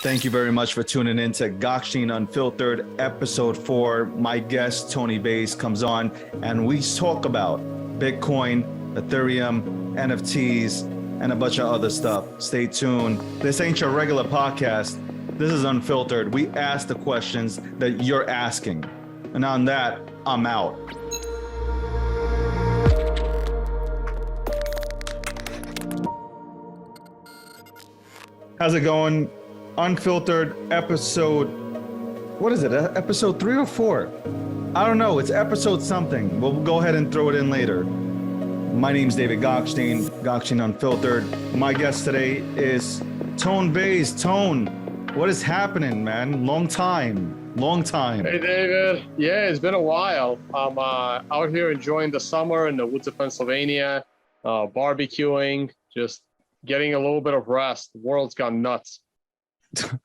Thank you very much for tuning in to Gokhshtein Unfiltered, episode 4. My guest, Tony Vays, comes on and we talk about Bitcoin, Ethereum, NFTs, and a bunch of other stuff. Stay tuned. This ain't your regular podcast. This is Unfiltered. We ask the questions that you're asking. And on that, I'm out. How's it going? Unfiltered episode, what is it? Episode 3 or 4? I don't know. It's episode something. We'll go ahead and throw it in later. My name's David Gokhshtein, Gokhshtein Unfiltered. My guest today is Tone Vays. Tone, what is happening, man? Long time. Hey, David. Yeah, it's been a while. I'm out here enjoying the summer in the woods of Pennsylvania, barbecuing, just getting a little bit of rest. The world's gone nuts. PA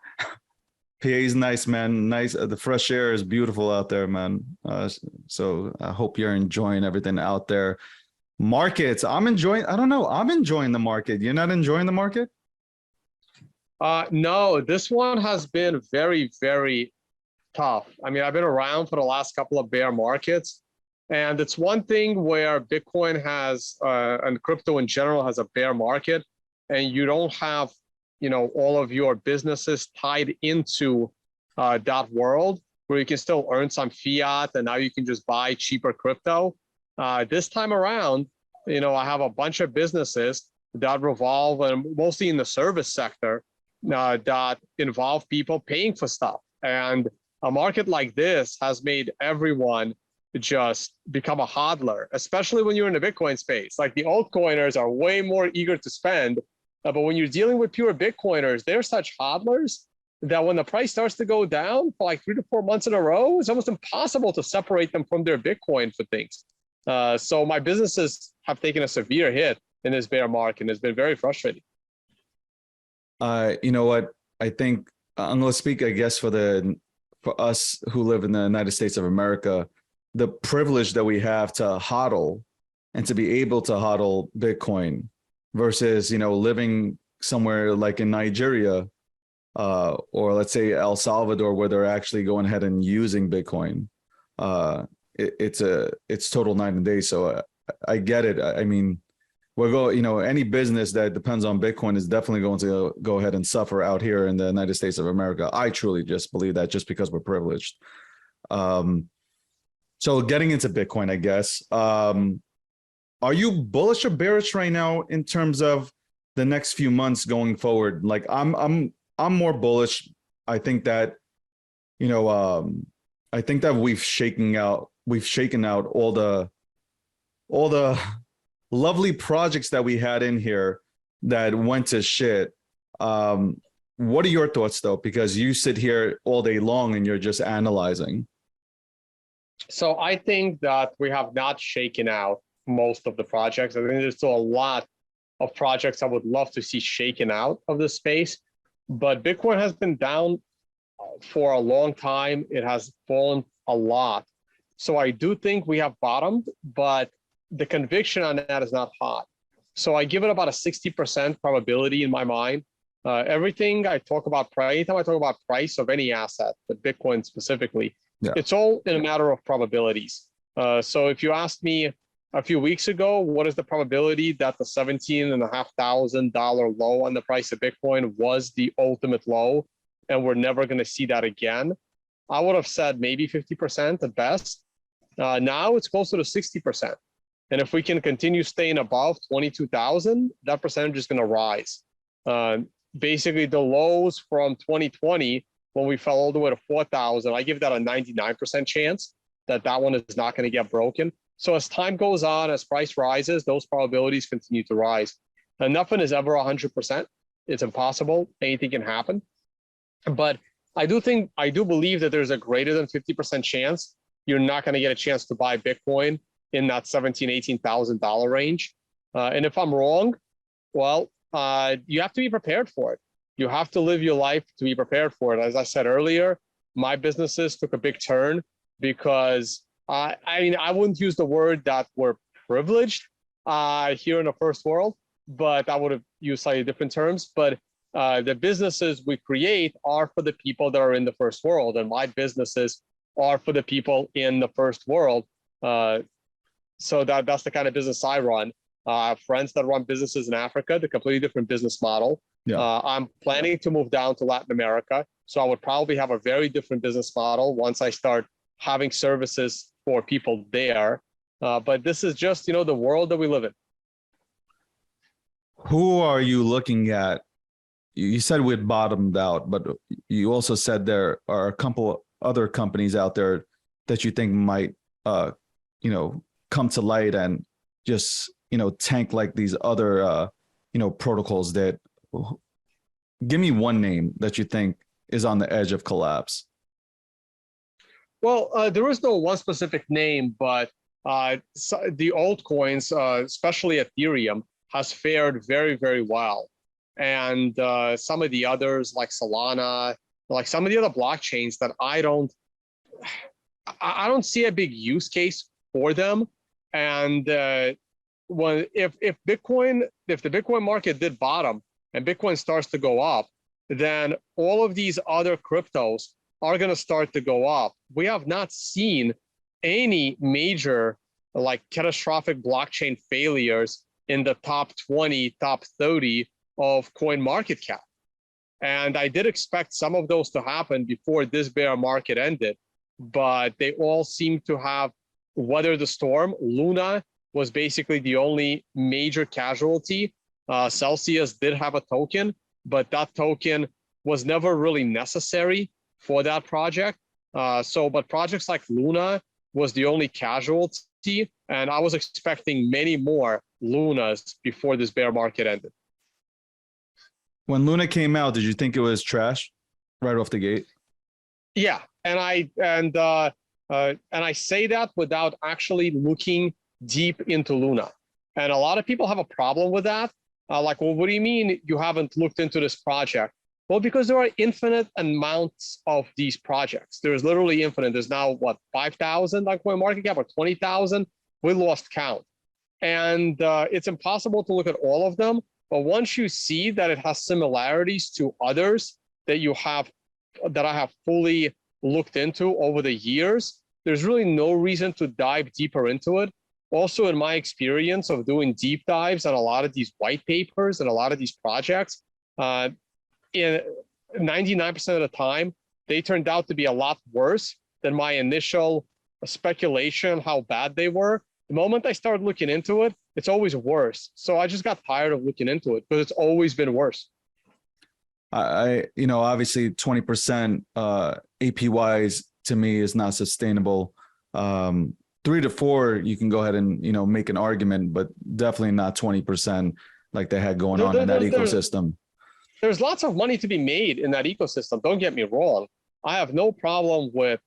is nice, man. Nice. The fresh air is beautiful out there, man. So I hope you're enjoying everything out there. Markets, I'm enjoying the market. You're not enjoying the market? No, this one has been very, very tough. I mean, I've been around for the last couple of bear markets, and it's one thing where Bitcoin has, and crypto in general has a bear market, and you don't have all of your businesses tied into that world where you can still earn some fiat and now you can just buy cheaper crypto. This time around, I have a bunch of businesses that revolve, and mostly in the service sector, that involve people paying for stuff. And a market like this has made everyone just become a hodler, especially when you're in the Bitcoin space. Like, the altcoiners are way more eager to spend. But when you're dealing with pure Bitcoiners, they're such hodlers that when the price starts to go down for like 3 to 4 months in a row, it's almost impossible to separate them from their Bitcoin for things. So my businesses have taken a severe hit in this bear market, and it's been very frustrating. You know what? I think I'm going to speak, I guess, for us who live in the United States of America, the privilege that we have to hodl and to be able to hodl Bitcoin versus, living somewhere like in Nigeria, or let's say El Salvador, where they're actually going ahead and using Bitcoin. It's total night and day. So I get it. I mean, any business that depends on Bitcoin is definitely going to go ahead and suffer out here in the United States of America. I truly just believe that, just because we're privileged. So getting into Bitcoin, I guess, are you bullish or bearish right now in terms of the next few months going forward? Like, I'm more bullish. I think that, we've shaken out all the lovely projects that we had in here that went to shit. What are your thoughts, though? Because you sit here all day long and you're just analyzing. So I think that we have not shaken out most of the projects. I think there's still a lot of projects I would love to see shaken out of this space, but Bitcoin has been down for a long time. It has fallen a lot. So I do think we have bottomed, but the conviction on that is not hot. So I give it about a 60% probability in my mind. Anytime I talk about price of any asset, but Bitcoin specifically, It's all in a matter of probabilities. So if you asked me a few weeks ago, what is the probability that the $17,500 low on the price of Bitcoin was the ultimate low, and we're never going to see that again? I would have said maybe 50% at best. Now it's closer to 60%. And if we can continue staying above 22,000, that percentage is going to rise. Basically, the lows from 2020, when we fell all the way to 4,000, I give that a 99% chance that one is not going to get broken. So as time goes on, as price rises, those probabilities continue to rise. And nothing is ever 100%. It's impossible. Anything can happen. But I do believe that there's a greater than 50% chance you're not going to get a chance to buy Bitcoin in that $17,000, $18,000 range. And if I'm wrong, well, you have to be prepared for it. You have to live your life to be prepared for it. As I said earlier, my businesses took a big turn because I wouldn't use the word that we're privileged here in the first world, but I would have used slightly different terms. But the businesses we create are for the people that are in the first world, and my businesses are for the people in the first world. So that's the kind of business I run. I have friends that run businesses in Africa, the completely different business model. Yeah. I'm planning to move down to Latin America, so I would probably have a very different business model once I start having services for people there. But this is just, the world that we live in. Who are you looking at? You said we'd bottomed out, but you also said there are a couple other companies out there that you think might, come to light and just, tank like these other, protocols that. Give me one name that you think is on the edge of collapse. Well, there is no one specific name, but the altcoins, especially Ethereum, has fared very, very well. And some of the others like Solana, like some of the other blockchains that I don't see a big use case for them. And if the Bitcoin market did bottom and Bitcoin starts to go up, then all of these other cryptos are going to start to go up. We have not seen any major like catastrophic blockchain failures in the top 20, top 30 of coin market cap. And I did expect some of those to happen before this bear market ended, but they all seem to have weathered the storm. Luna was basically the only major casualty. Celsius did have a token, but that token was never really necessary for that project. But projects like Luna was the only casualty, and I was expecting many more Lunas before this bear market ended. When Luna came out, did you think it was trash right off the gate? Yeah, and I say that without actually looking deep into Luna. And a lot of people have a problem with that. Well, what do you mean you haven't looked into this project? Well, because there are infinite amounts of these projects. There's literally infinite. There's now, 5,000 on CoinMarketCap or 20,000? We lost count. And it's impossible to look at all of them. But once you see that it has similarities to others that I have fully looked into over the years, there's really no reason to dive deeper into it. Also, in my experience of doing deep dives on a lot of these white papers and a lot of these projects, in 99% of the time, they turned out to be a lot worse than my initial speculation how bad they were. The moment I started looking into it, it's always worse. So I just got tired of looking into it because it's always been worse. Obviously 20% APYs to me is not sustainable. 3 to 4, you can go ahead and, make an argument, but definitely not 20% like they had going on in that ecosystem. There's lots of money to be made in that ecosystem. Don't get me wrong. I have no problem with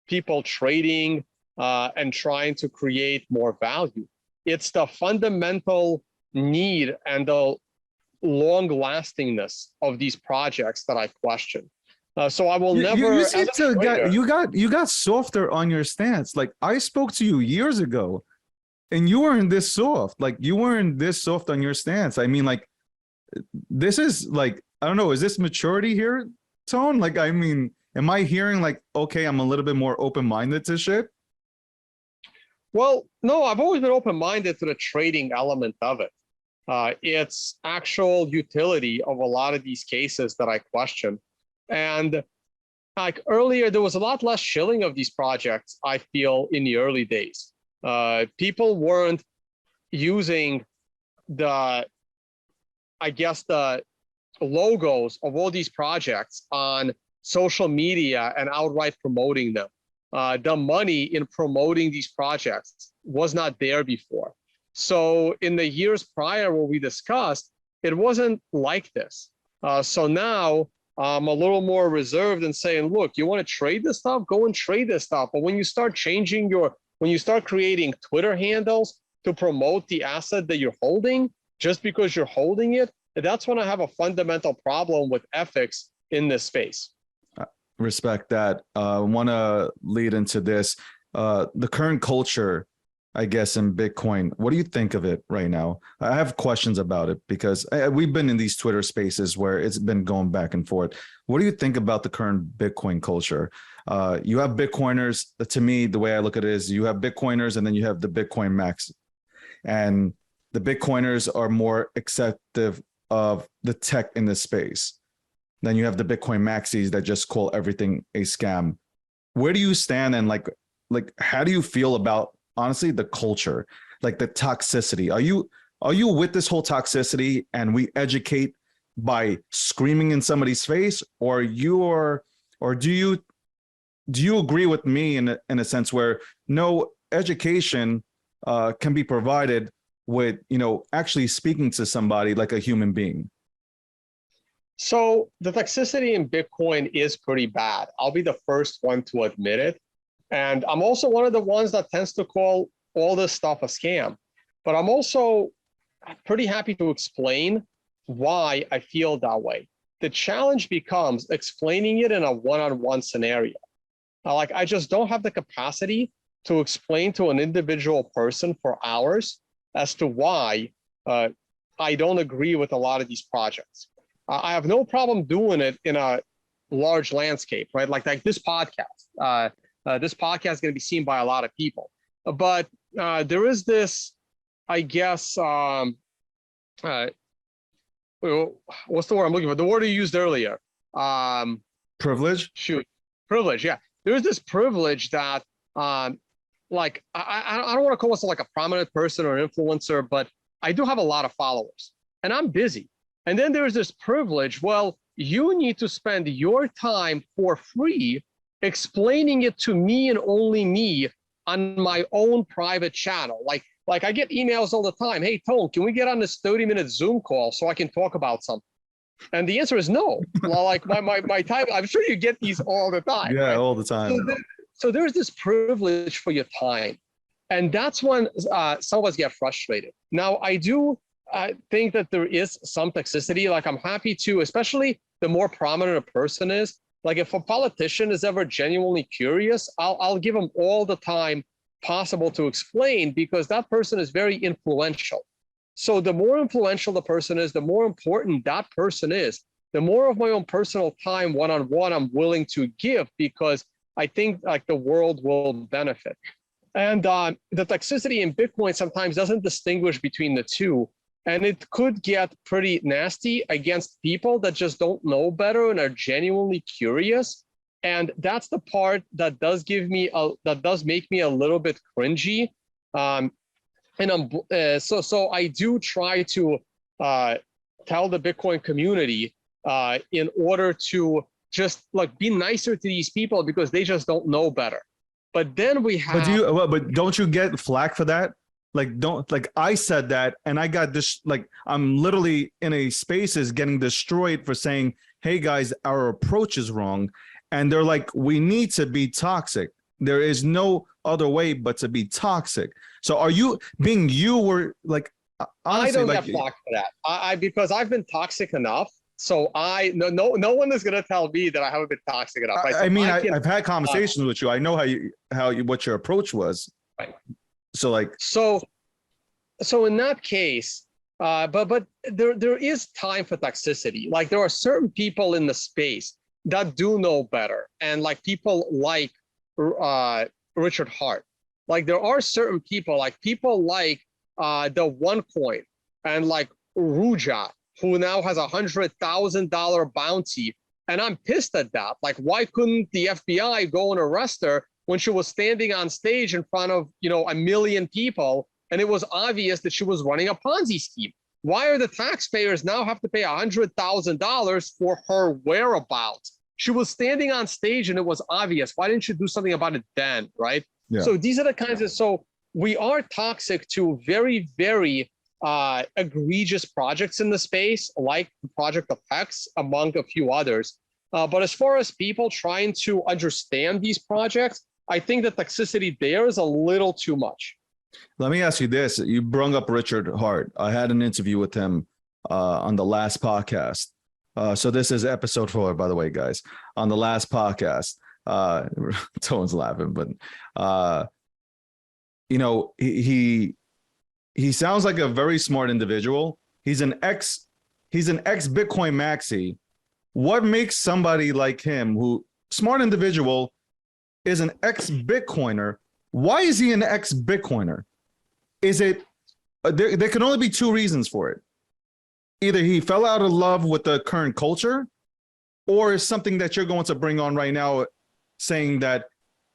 people trading and trying to create more value. It's the fundamental need and the long lastingness of these projects that I question. So I will never. You got softer on your stance. Like I spoke to you years ago, and you weren't this soft. Like you weren't this soft on your stance. I mean, like this is like I don't know. Is this maturity here, Tone? Like I mean, am I hearing like okay, I'm a little bit more open minded to shit? Well, no, I've always been open minded to the trading element of it. It's actual utility of a lot of these cases that I question. And like earlier, there was a lot less shilling of these projects, I feel, in the early days. People weren't using the logos of all these projects on social media and outright promoting them. The money in promoting these projects was not there before. So in the years prior what we discussed, it wasn't like this. So now I'm a little more reserved and saying, look, you want to trade this stuff? Go and trade this stuff. But when you start when you start creating Twitter handles to promote the asset that you're holding, just because you're holding it, that's when I have a fundamental problem with ethics in this space. Respect that. I want to lead into this. The current culture I guess, in Bitcoin. What do you think of it right now? I have questions about it because we've been in these Twitter spaces where it's been going back and forth. What do you think about the current Bitcoin culture? You have Bitcoiners. To me, the way I look at it is you have Bitcoiners and then you have the Bitcoin max. And the Bitcoiners are more acceptive of the tech in this space. Then you have the Bitcoin maxis that just call everything a scam. Where do you stand, and like how do you feel about, honestly, the culture, like the toxicity? Are you with this whole toxicity and we educate by screaming in somebody's face, or do you agree with me in a sense where no, education can be provided with, actually speaking to somebody like a human being? So the toxicity in Bitcoin is pretty bad. I'll be the first one to admit it. And I'm also one of the ones that tends to call all this stuff a scam. But I'm also pretty happy to explain why I feel that way. The challenge becomes explaining it in a one-on-one scenario. Like, I just don't have the capacity to explain to an individual person for hours as to why I don't agree with a lot of these projects. I have no problem doing it in a large landscape, right? Like this podcast. This podcast is going to be seen by a lot of people. But there is this, I guess, what's the word I'm looking for? The word you used earlier. Privilege? Shoot. Privilege, yeah. There's this privilege that, like, I don't want to call myself like a prominent person or an influencer, but I do have a lot of followers and I'm busy. And then there's this privilege. Well, you need to spend your time for free explaining it to me and only me on my own private channel. Like I get emails all the time. Hey, Tone, can we get on this 30-minute Zoom call so I can talk about something? And the answer is no. Like my time, I'm sure you get these all the time. Yeah, right? all the time. So there's this privilege for your time. And that's when some of us get frustrated. Now, I do think that there is some toxicity. Like, I'm happy to, especially the more prominent a person is, like if a politician is ever genuinely curious, I'll give them all the time possible to explain, because that person is very influential. So the more influential the person is, the more important that person is, the more of my own personal time one-on-one I'm willing to give, because I think like the world will benefit. And the toxicity in Bitcoin sometimes doesn't distinguish between the two. And it could get pretty nasty against people that just don't know better and are genuinely curious. And that's the part that does make me a little bit cringy. So I do try to tell the Bitcoin community in order to just like be nicer to these people, because they just don't know better. But then we have. But don't you get flack for that? Like I said that, and I got this. Like, I'm literally in a spaces getting destroyed for saying, "Hey guys, our approach is wrong," and they're like, "We need to be toxic. There is no other way but to be toxic." So are you being you were like? Honestly, I don't get flack for that. Because I've been toxic enough. So no one is gonna tell me that I haven't been toxic enough. Right? So I've had conversations with you. I know what your approach was. Right. So in that case, but there is time for toxicity. Like, there are certain people in the space that do know better, and like people like Richard Hart. Like, there are certain people like the OneCoin and like Ruja, who now has $100,000 bounty, and I'm pissed at that. Like, why couldn't the FBI go and arrest her when she was standing on stage in front of, 1 million people, and it was obvious that she was running a Ponzi scheme? Why are the taxpayers now have to pay $100,000 for her whereabouts? She was standing on stage and it was obvious. Why didn't you do something about it then, right? Yeah. So these are the kinds of, so we are toxic to very, very egregious projects in the space, like the project of Hex, among a few others. But as far as people trying to understand these projects, I think the toxicity there is a little too much. Let me ask you this. You brought up Richard Hart. I had an interview with him on the last podcast. So this is episode 4, by the way, guys. On the last podcast, Tone's laughing, but he sounds like a very smart individual. He's an ex Bitcoin maxi. What makes somebody like him, who smart individual, is an ex Bitcoiner? Why is he an ex Bitcoiner? Is it there can only be two reasons for it. Either he fell out of love with the current culture, or is something that you're going to bring on right now, saying that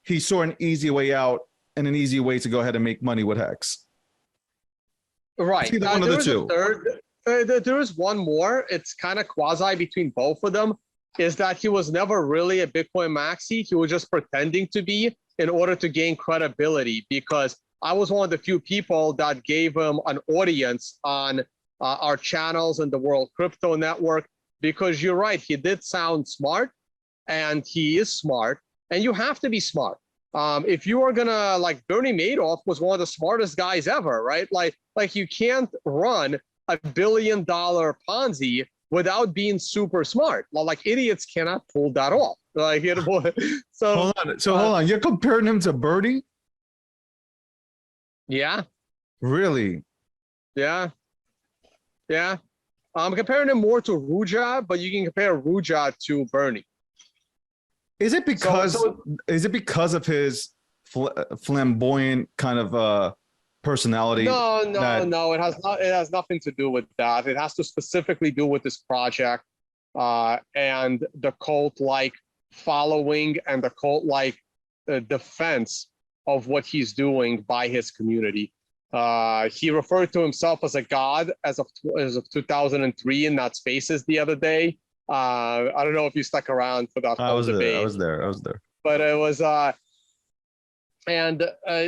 he saw an easy way out and an easy way to go ahead and make money with Hex. Right. It's either one of the two. There is one more. It's kind of quasi between both of them, is that he was never really a Bitcoin maxi. He was just pretending to be in order to gain credibility, because I was one of the few people that gave him an audience on our channels and the World Crypto Network, because you're right, he did sound smart, and he is smart, and you have to be smart. If you are gonna, like, Bernie Madoff was one of the smartest guys ever, right? Like you can't run $1 billion Ponzi without being super smart. Like, idiots cannot pull that off. Like, so hold on. You're comparing him to Bernie? Yeah. Really? Yeah. Yeah. I'm comparing him more to Ruja, but you can compare Ruja to Bernie. Is it because of his flamboyant kind of personality? No. It has nothing to do with that. It has to specifically do with this project and the cult-like following and the cult-like defense of what he's doing by his community. He referred to himself as a god as of 2003 in that Spaces the other day. I don't know if you stuck around for that whole debate. I was there. But it was,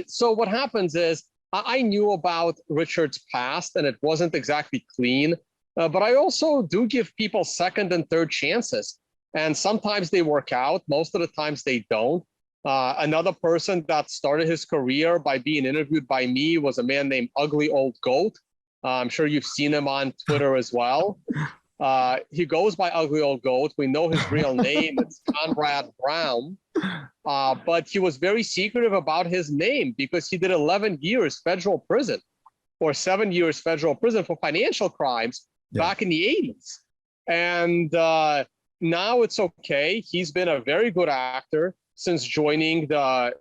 so what happens is, I knew about Richard's past, and it wasn't exactly clean, but I also do give people second and third chances. And sometimes they work out, most of the times they don't. Another person that started his career by being interviewed by me was a man named Ugly Old Goat. I'm sure you've seen him on Twitter as well. He goes by Ugly Old Goat. We know his real name. It's Conrad Brown. But he was very secretive about his name because he did 11 years federal prison, or 7 years federal prison for financial crimes back in the 80s. And now it's okay. He's been a very good actor since joining the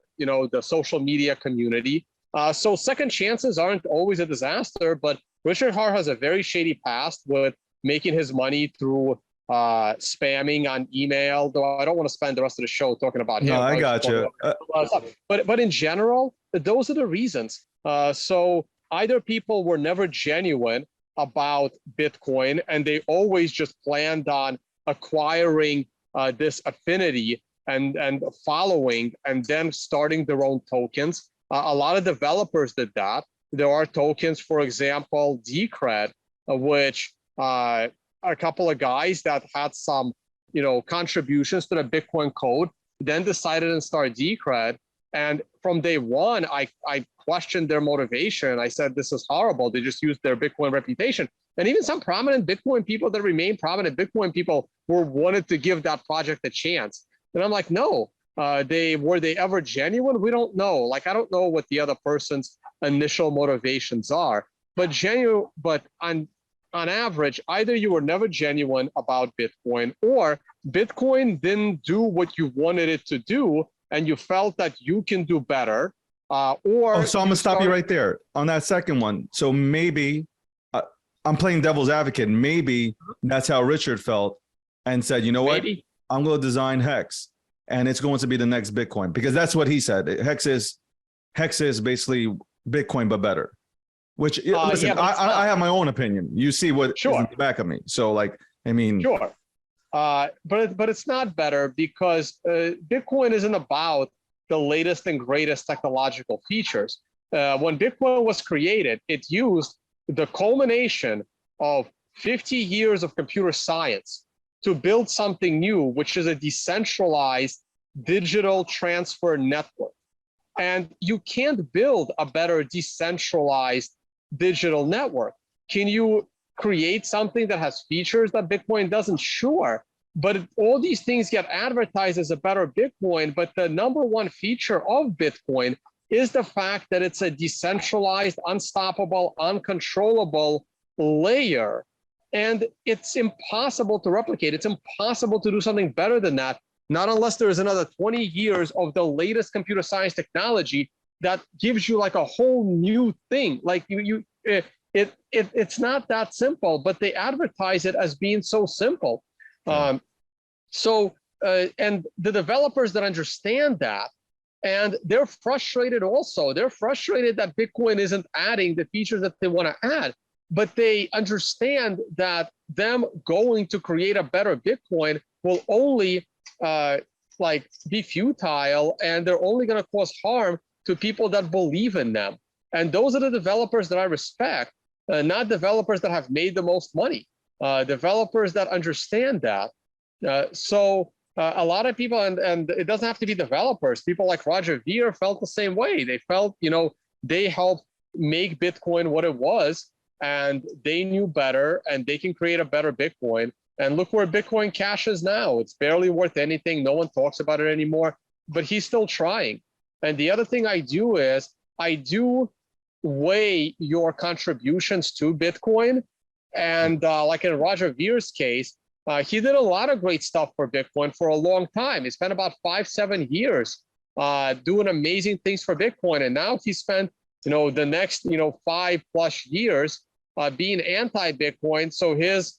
social media community. So second chances aren't always a disaster, but Richard Har has a very shady past with making his money through spamming on email, though I don't want to spend the rest of the show talking about him. No, I got you. But in general, those are the reasons. So either people were never genuine about Bitcoin, and they always just planned on acquiring this affinity and following, and then starting their own tokens. A lot of developers did that. There are tokens, for example, Decred, which a couple of guys that had some, contributions to the Bitcoin code, then decided to start Decred. And from day one, I questioned their motivation. I said, this is horrible. They just used their Bitcoin reputation. And even some prominent Bitcoin people that remain prominent Bitcoin people wanted to give that project a chance. And I'm like, no, were they ever genuine? We don't know. Like, I don't know what the other person's initial motivations are, but on average, either you were never genuine about Bitcoin, or Bitcoin didn't do what you wanted it to do, and you felt that you can do better. So I'm gonna stop you right there on that second one. So maybe I'm playing devil's advocate. Maybe that's how Richard felt and said, you know what? I'm going to design Hex, and it's going to be the next Bitcoin, because that's what he said. Hex is basically Bitcoin, but better. Which, listen, I have my own opinion. You see what is in the back of me. So, Sure. But it's not better, because Bitcoin isn't about the latest and greatest technological features. When Bitcoin was created, it used the culmination of 50 years of computer science to build something new, which is a decentralized digital transfer network. And you can't build a better decentralized digital network. Can you create something that has features that Bitcoin doesn't? Sure. But all these things get advertised as a better Bitcoin, but the number one feature of Bitcoin is the fact that it's a decentralized, unstoppable, uncontrollable layer. And it's impossible to replicate. It's impossible to do something better than that, not unless there is another 20 years of the latest computer science technology that gives you like a whole new thing. Like it's not that simple, but they advertise it as being so simple. And the developers that understand that, and they're frustrated also. They're frustrated that Bitcoin isn't adding the features that they want to add, but they understand that them going to create a better Bitcoin will only be futile, and they're only going to cause harm to people that believe in them. And those are the developers that I respect, not developers that have made the most money, developers that understand that. A lot of people, and it doesn't have to be developers, people like Roger Ver felt the same way. They felt, they helped make Bitcoin what it was, and they knew better, and they can create a better Bitcoin. And look where Bitcoin Cash is now. It's barely worth anything. No one talks about it anymore, but he's still trying. And the other thing I do is I do weigh your contributions to Bitcoin. And like in Roger Ver's case, he did a lot of great stuff for Bitcoin for a long time. He spent about 5-7 years doing amazing things for Bitcoin. And now he spent, the next, 5+ years being anti-Bitcoin. So his,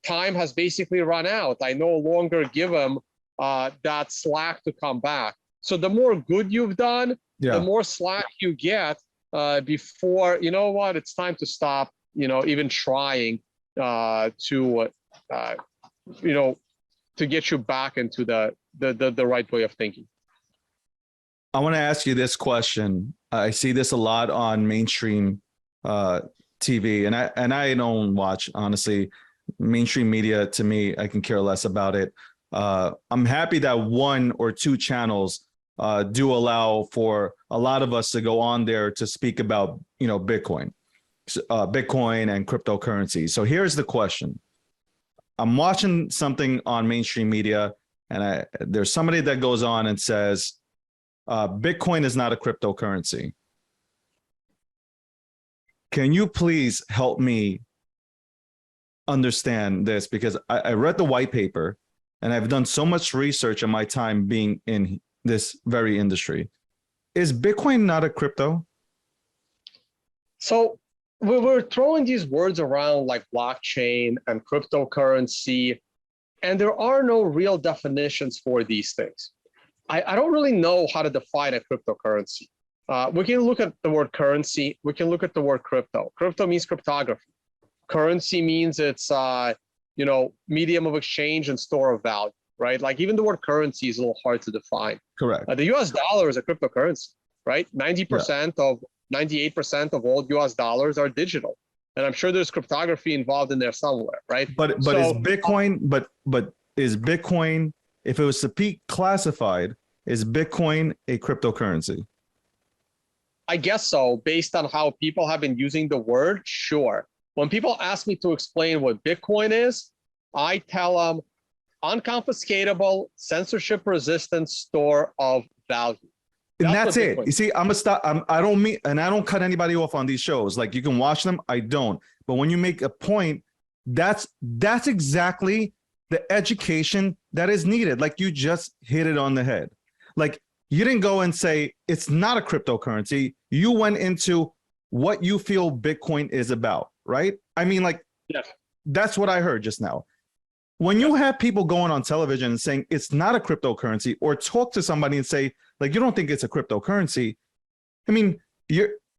time has basically run out. I no longer give him that slack to come back. So the more good you've done, the more slack you get before, it's time to stop, even trying to get you back into the right way of thinking. I want to ask you this question. I see this a lot on mainstream TV, and I don't watch, honestly. Mainstream media, to me, I can care less about it. I'm happy that 1 or 2 channels do allow for a lot of us to go on there to speak about, Bitcoin and cryptocurrency. So here's the question. I'm watching something on mainstream media, and there's somebody that goes on and says, Bitcoin is not a cryptocurrency. Can you please help me understand this? Because I read the white paper, and I've done so much research in my time being in this very industry. Is Bitcoin not a crypto? So we're throwing these words around like blockchain and cryptocurrency, and there are no real definitions for these things. I don't really know how to define a cryptocurrency. We can look at the word currency. We can look at the word crypto. Crypto means cryptography. Currency means it's, medium of exchange and store of value, right? Like even the word currency is a little hard to define. Correct. The US dollar is a cryptocurrency, right? 98% of all US dollars are digital. And I'm sure there's cryptography involved in there somewhere, right? But is Bitcoin, but is Bitcoin, if it was to be classified, is Bitcoin a cryptocurrency? I guess so, based on how people have been using the word, sure. When people ask me to explain what Bitcoin is, I tell them unconfiscatable, censorship-resistant store of value. And that's it. You see, I'm gonna stop. I don't cut anybody off on these shows. Like, you can watch them, I don't. But when you make a point, that's exactly the education that is needed. Like, you just hit it on the head. Like, you didn't go and say it's not a cryptocurrency. You went into what you feel Bitcoin is about, right? I mean, like, yes. That's what I heard just now. When you have people going on television and saying it's not a cryptocurrency, or talk to somebody and say, like, you don't think it's a cryptocurrency, I mean,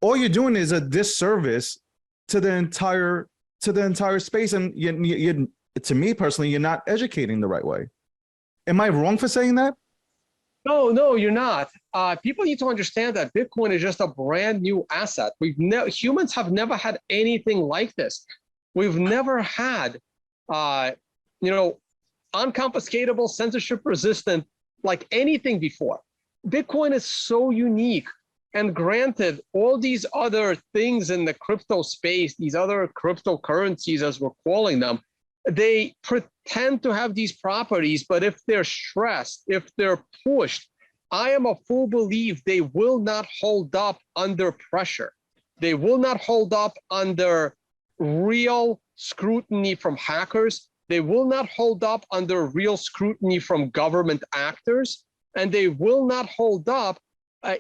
all you're doing is a disservice to the entire space. And you, to me personally, you're not educating the right way. Am I wrong for saying that? No, you're not. People need to understand that Bitcoin is just a brand new asset. Humans have never had anything like this. We've never had, unconfiscatable, censorship-resistant, like anything before. Bitcoin is so unique. And granted, all these other things in the crypto space, these other cryptocurrencies, as we're calling them, they pretend to have these properties, but if they're stressed, if they're pushed, I am a full belief they will not hold up under pressure. They will not hold up under real scrutiny from hackers. They will not hold up under real scrutiny from government actors, and they will not hold up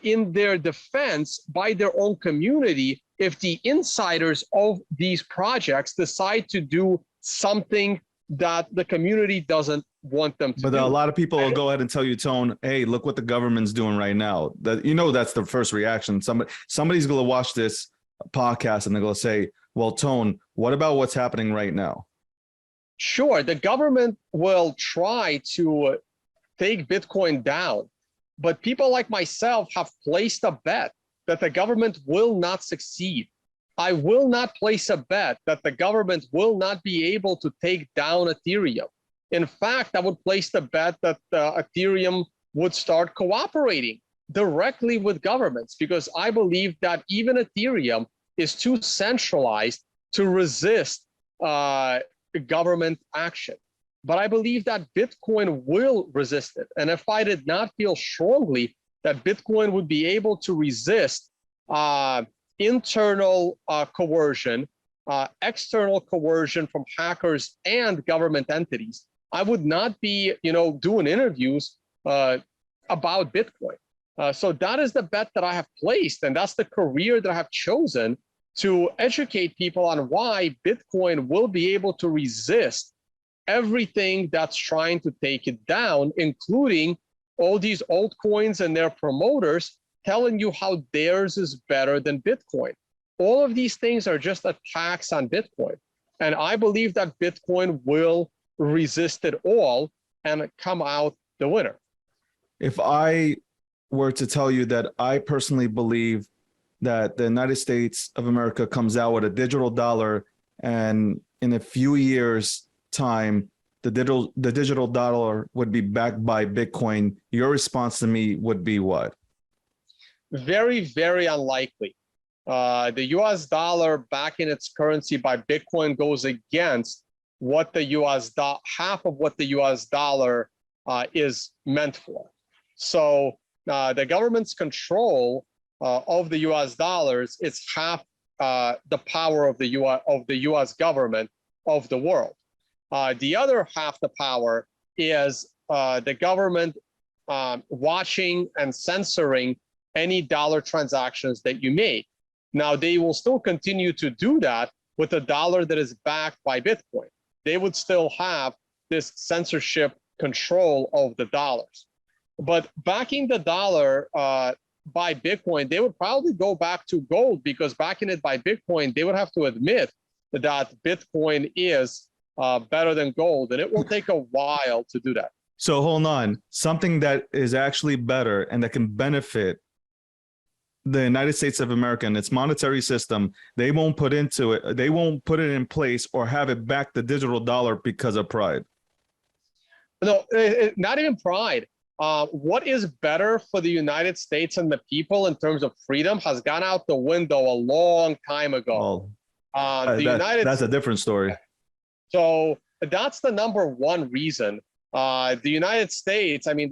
in their defense by their own community if the insiders of these projects decide to do something that the community doesn't want them to do. But a lot of people will go ahead and tell you, Tone, hey, look what the government's doing right now. That, you know, that's the first reaction. Somebody's going to watch this podcast and they're going to say, well, Tone, what about what's happening right now? Sure, the government will try to take Bitcoin down, but people like myself have placed a bet that the government will not succeed. I will not place a bet that the government will not be able to take down Ethereum. In fact, I would place the bet that Ethereum would start cooperating directly with governments, because I believe that even Ethereum is too centralized to resist government action. But I believe that Bitcoin will resist it. And if I did not feel strongly that Bitcoin would be able to resist internal coercion, external coercion from hackers and government entities, I would not be, doing interviews about Bitcoin. So that is the bet that I have placed, and that's the career that I have chosen, to educate people on why Bitcoin will be able to resist everything that's trying to take it down, including all these altcoins and their promoters telling you how theirs is better than Bitcoin. All of these things are just attacks on Bitcoin. And I believe that Bitcoin will resist it all and come out the winner. If I were to tell you that I personally believe that the United States of America comes out with a digital dollar, and in a few years' time, the digital dollar would be backed by Bitcoin, your response to me would be what? Very, very unlikely. The US dollar backing its currency by Bitcoin goes against what the half of what the US dollar is meant for. So the government's control of the US dollars is half the power of the US government of the world. The other half the power is the government watching and censoring any dollar transactions that you make. Now, they will still continue to do that with a dollar that is backed by Bitcoin. They would still have this censorship control of the dollars. But backing the dollar by Bitcoin, they would probably go back to gold, because backing it by Bitcoin, they would have to admit that Bitcoin is better than gold, and it will take a while to do that. So hold on, something that is actually better and that can benefit the United States of America and its monetary system, they won't put it in place or have it back the digital dollar because of pride. No, not even pride. What is better for the United States and the people in terms of freedom has gone out the window a long time ago. That's a different story. So that's the number one reason. The United States, I mean,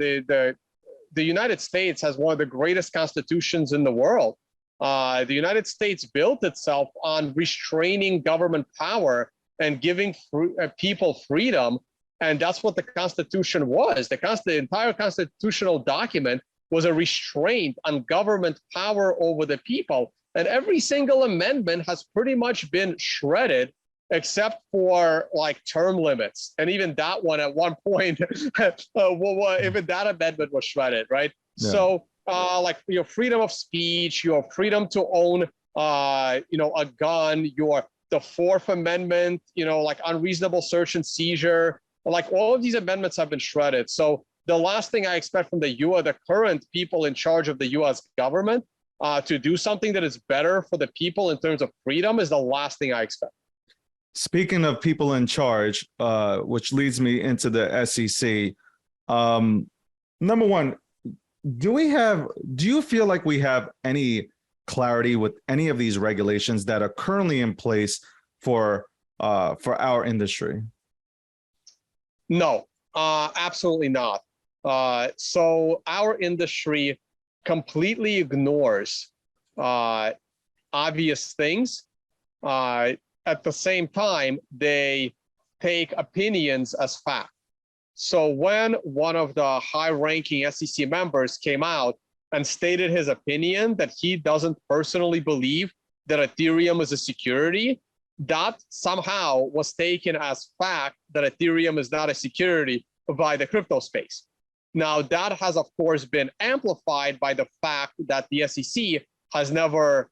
the United States has one of the greatest constitutions in the world. The United States built itself on restraining government power and giving people freedom. And that's what the Constitution was. The entire constitutional document was a restraint on government power over the people. And every single amendment has pretty much been shredded, except for like term limits. And even that one at one point, even that amendment was shredded, right? Yeah. So like your freedom of speech, your freedom to own, a gun, the Fourth Amendment, like unreasonable search and seizure, like all of these amendments have been shredded. So the last thing I expect from the current people in charge of the US government to do something that is better for the people in terms of freedom is the last thing I expect. Speaking of people in charge, which leads me into the SEC, number one, do you feel like we have any clarity with any of these regulations that are currently in place for our industry? No, absolutely not. So our industry completely ignores obvious things. At the same time, they take opinions as fact. So when one of the high-ranking SEC members came out and stated his opinion that he doesn't personally believe that Ethereum is a security, that somehow was taken as fact that Ethereum is not a security by the crypto space. Now, that has, of course, been amplified by the fact that the SEC has never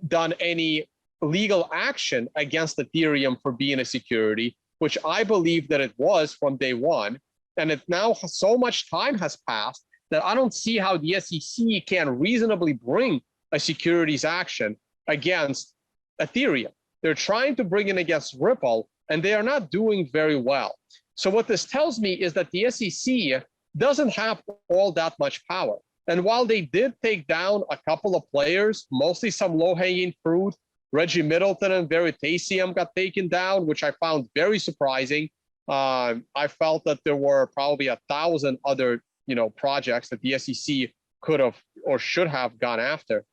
done any legal action against Ethereum for being a security, which I believe that it was from day one. And it now so much time has passed that I don't see how the SEC can reasonably bring a securities action against Ethereum. They're trying to bring it against Ripple, and they are not doing very well. So what this tells me is that the SEC doesn't have all that much power. And while they did take down a couple of players, mostly some low-hanging fruit, Reggie Middleton and Veritasium got taken down, which I found very surprising. I felt that there were probably 1,000 other, projects that the SEC could have or should have gone after.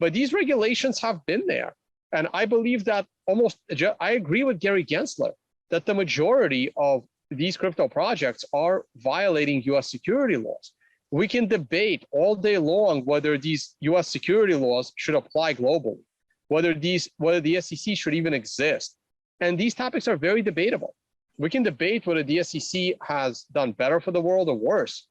But these regulations have been there. And I believe that I agree with Gary Gensler that the majority of these crypto projects are violating US security laws. We can debate all day long whether these US security laws should apply globally, whether the SEC should even exist. And these topics are very debatable. We can debate whether the SEC has done better for the world or worse.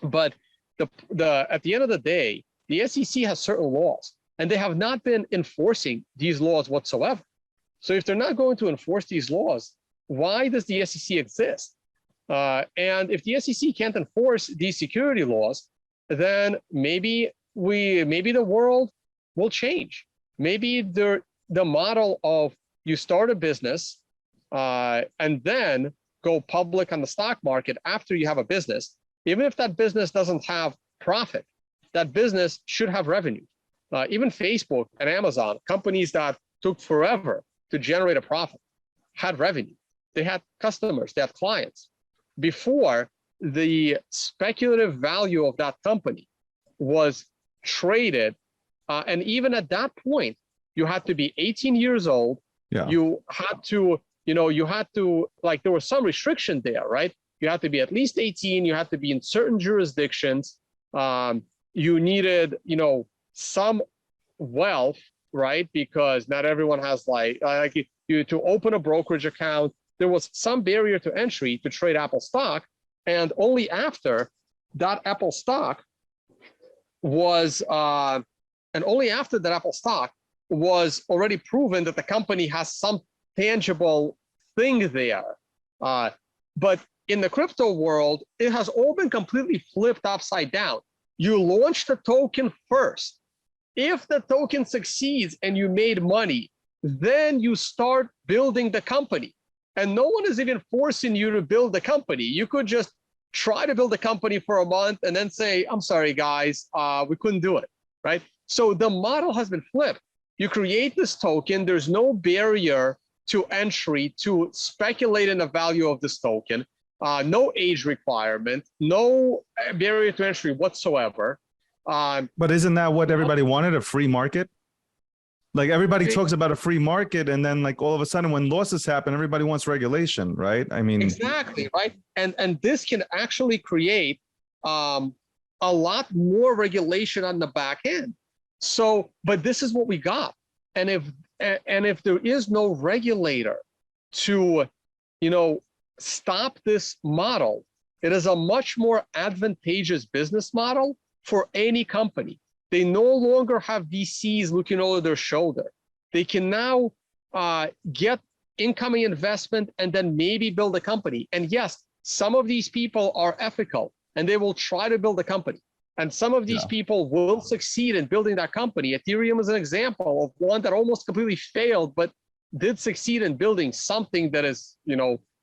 But at the end of the day, the SEC has certain laws, and they have not been enforcing these laws whatsoever. So if they're not going to enforce these laws, why does the SEC exist? And if the SEC can't enforce these security laws, then maybe the world will change. Maybe the model of you start a business and then go public on the stock market after you have a business, even if that business doesn't have profit, that business should have revenue. Even Facebook and Amazon, companies that took forever to generate a profit, had revenue. They had customers, they had clients. Before, the speculative value of that company was traded. And even at that point, you had to be 18 years old. Yeah. You had to, there was some restriction there, right? You had to be at least 18. You had to be in certain jurisdictions. You needed, some wealth, right? Because not everyone has to open a brokerage account. There was some barrier to entry to trade Apple stock. And only after that Apple stock was already proven that the company has some tangible thing there. But in the crypto world, it has all been completely flipped upside down. You launch the token first. If the token succeeds and you made money, then you start building the company. And no one is even forcing you to build the company. You could just try to build a company for a month and then say, I'm sorry, guys, we couldn't do it, right? So the model has been flipped. You create this token. There's no barrier to entry to speculate in the value of this token. No age requirement, no barrier to entry whatsoever. But isn't that what everybody wanted, a free market? Like everybody talks about a free market, and then all of a sudden when losses happen, everybody wants regulation, right? I mean, exactly, right? And this can actually create a lot more regulation on the back end. So, but this is what we got. And if there is no regulator to, stop this model, it is a much more advantageous business model for any company. They no longer have VCs looking over their shoulder. They can now get incoming investment and then maybe build a company. And yes, some of these people are ethical and they will try to build a company. And some of these people will succeed in building that company. Ethereum is an example of one that almost completely failed, but did succeed in building something that is,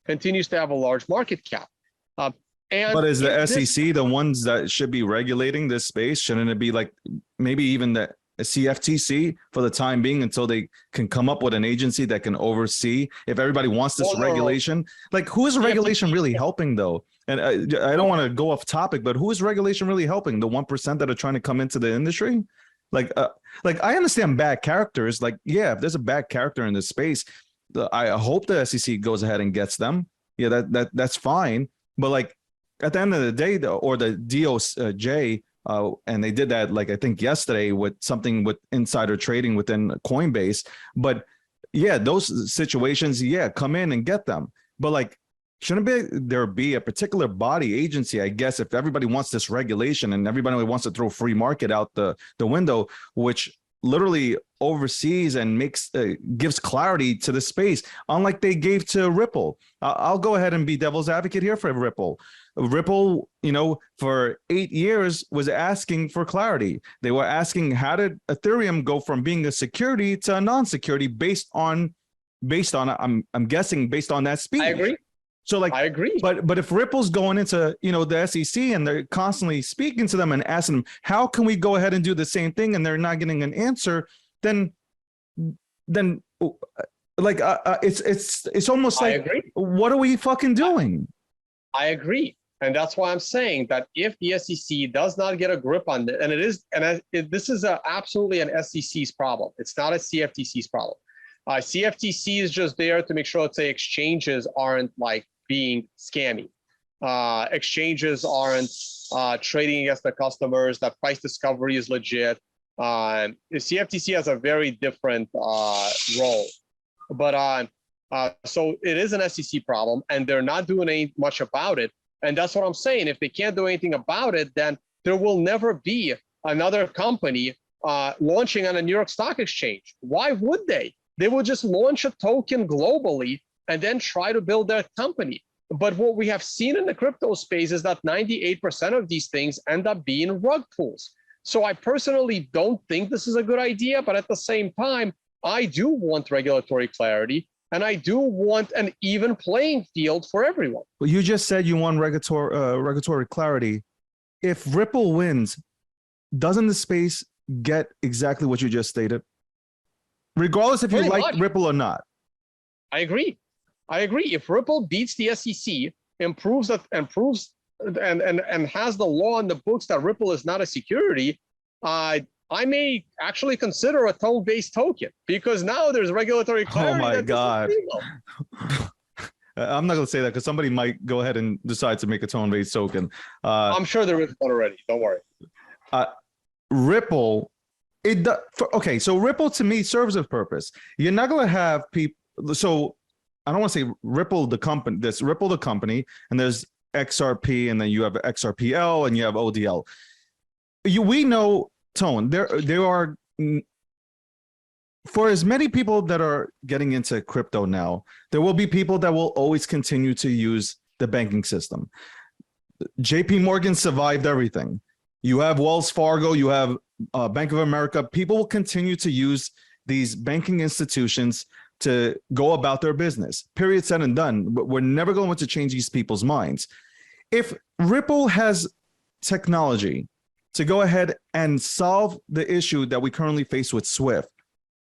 continues to have a large market cap. But is the SEC the ones that should be regulating this space? Shouldn't it be maybe even the CFTC for the time being until they can come up with an agency that can oversee if everybody wants this regulation? Who is regulation really helping though? And I don't want to go off topic, but who is regulation really helping? The 1% that are trying to come into the industry? Like I understand bad characters. Like, yeah, if there's a bad character in this space, I hope the SEC goes ahead and gets them. Yeah, that's fine. But like at the end of the day, or the DOJ, and they did that, like, I think yesterday with something with insider trading within Coinbase. But yeah, those situations, yeah, come in and get them. But like, shouldn't there be a particular body agency, I guess, if everybody wants this regulation and everybody wants to throw free market out the window, which literally oversees and gives clarity to the space, unlike they gave to Ripple. I'll go ahead and be devil's advocate here for Ripple. Ripple, for 8 years was asking for clarity. They were asking, how did Ethereum go from being a security to a non-security based on I'm guessing based on that speech. I agree. So like, I agree. But if Ripple's going into, the SEC and they're constantly speaking to them and asking them, how can we go ahead and do the same thing? And they're not getting an answer, then like, it's almost like, I agree. What are we fucking doing? I agree. And that's why I'm saying that if the SEC does not get a grip on it, this is absolutely an SEC's problem. It's not a CFTC's problem. CFTC is just there to make sure, let's say, exchanges aren't like being scammy. Exchanges aren't trading against their customers, that price discovery is legit. The CFTC has a very different role. But so it is an SEC problem, and they're not doing much about it. And that's what I'm saying. If they can't do anything about it, then there will never be another company launching on a New York Stock Exchange. Why would they? They will just launch a token globally and then try to build their company. But what we have seen in the crypto space is that 98% of these things end up being rug pulls. So I personally don't think this is a good idea, but at the same time, I do want regulatory clarity, and I do want an even playing field for everyone. Well, you just said you want regulatory clarity. If Ripple wins, doesn't the space get exactly what you just stated? Regardless if you like Ripple or not. I agree. If Ripple beats the SEC, improves and has the law in the books that Ripple is not a security, I may actually consider a tone-based token, because now there's regulatory clarity. Oh my God. I'm not going to say that because somebody might go ahead and decide to make a tone-based token. I'm sure there is one already. Don't worry. Ripple. Okay, so Ripple to me serves a purpose. You're not going to have people. So I don't want to say Ripple the company. There's Ripple the company, and there's XRP, and then you have XRPL, and you have ODL. We know, Tone. There are, for as many people that are getting into crypto now, there will be people that will always continue to use the banking system. JP Morgan survived everything. You have Wells Fargo, you have Bank of America. People will continue to use these banking institutions to go about their business. Period, said and done. But we're never going to change these people's minds. If Ripple has technology to go ahead and solve the issue that we currently face with Swift,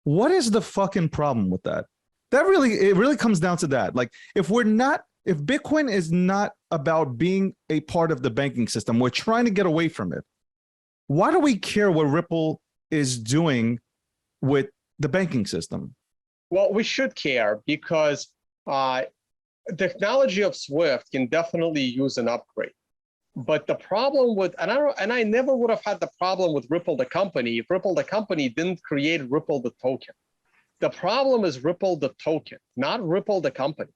what is the fucking problem with that? It really comes down to that. Like, if Bitcoin is not about being a part of the banking system, we're trying to get away from it. Why do we care what Ripple is doing with the banking system? Well, we should care because technology of Swift can definitely use an upgrade. But the problem with, and I never would have had the problem with Ripple the company if Ripple the company didn't create Ripple the token. The problem is Ripple the token, not Ripple the company.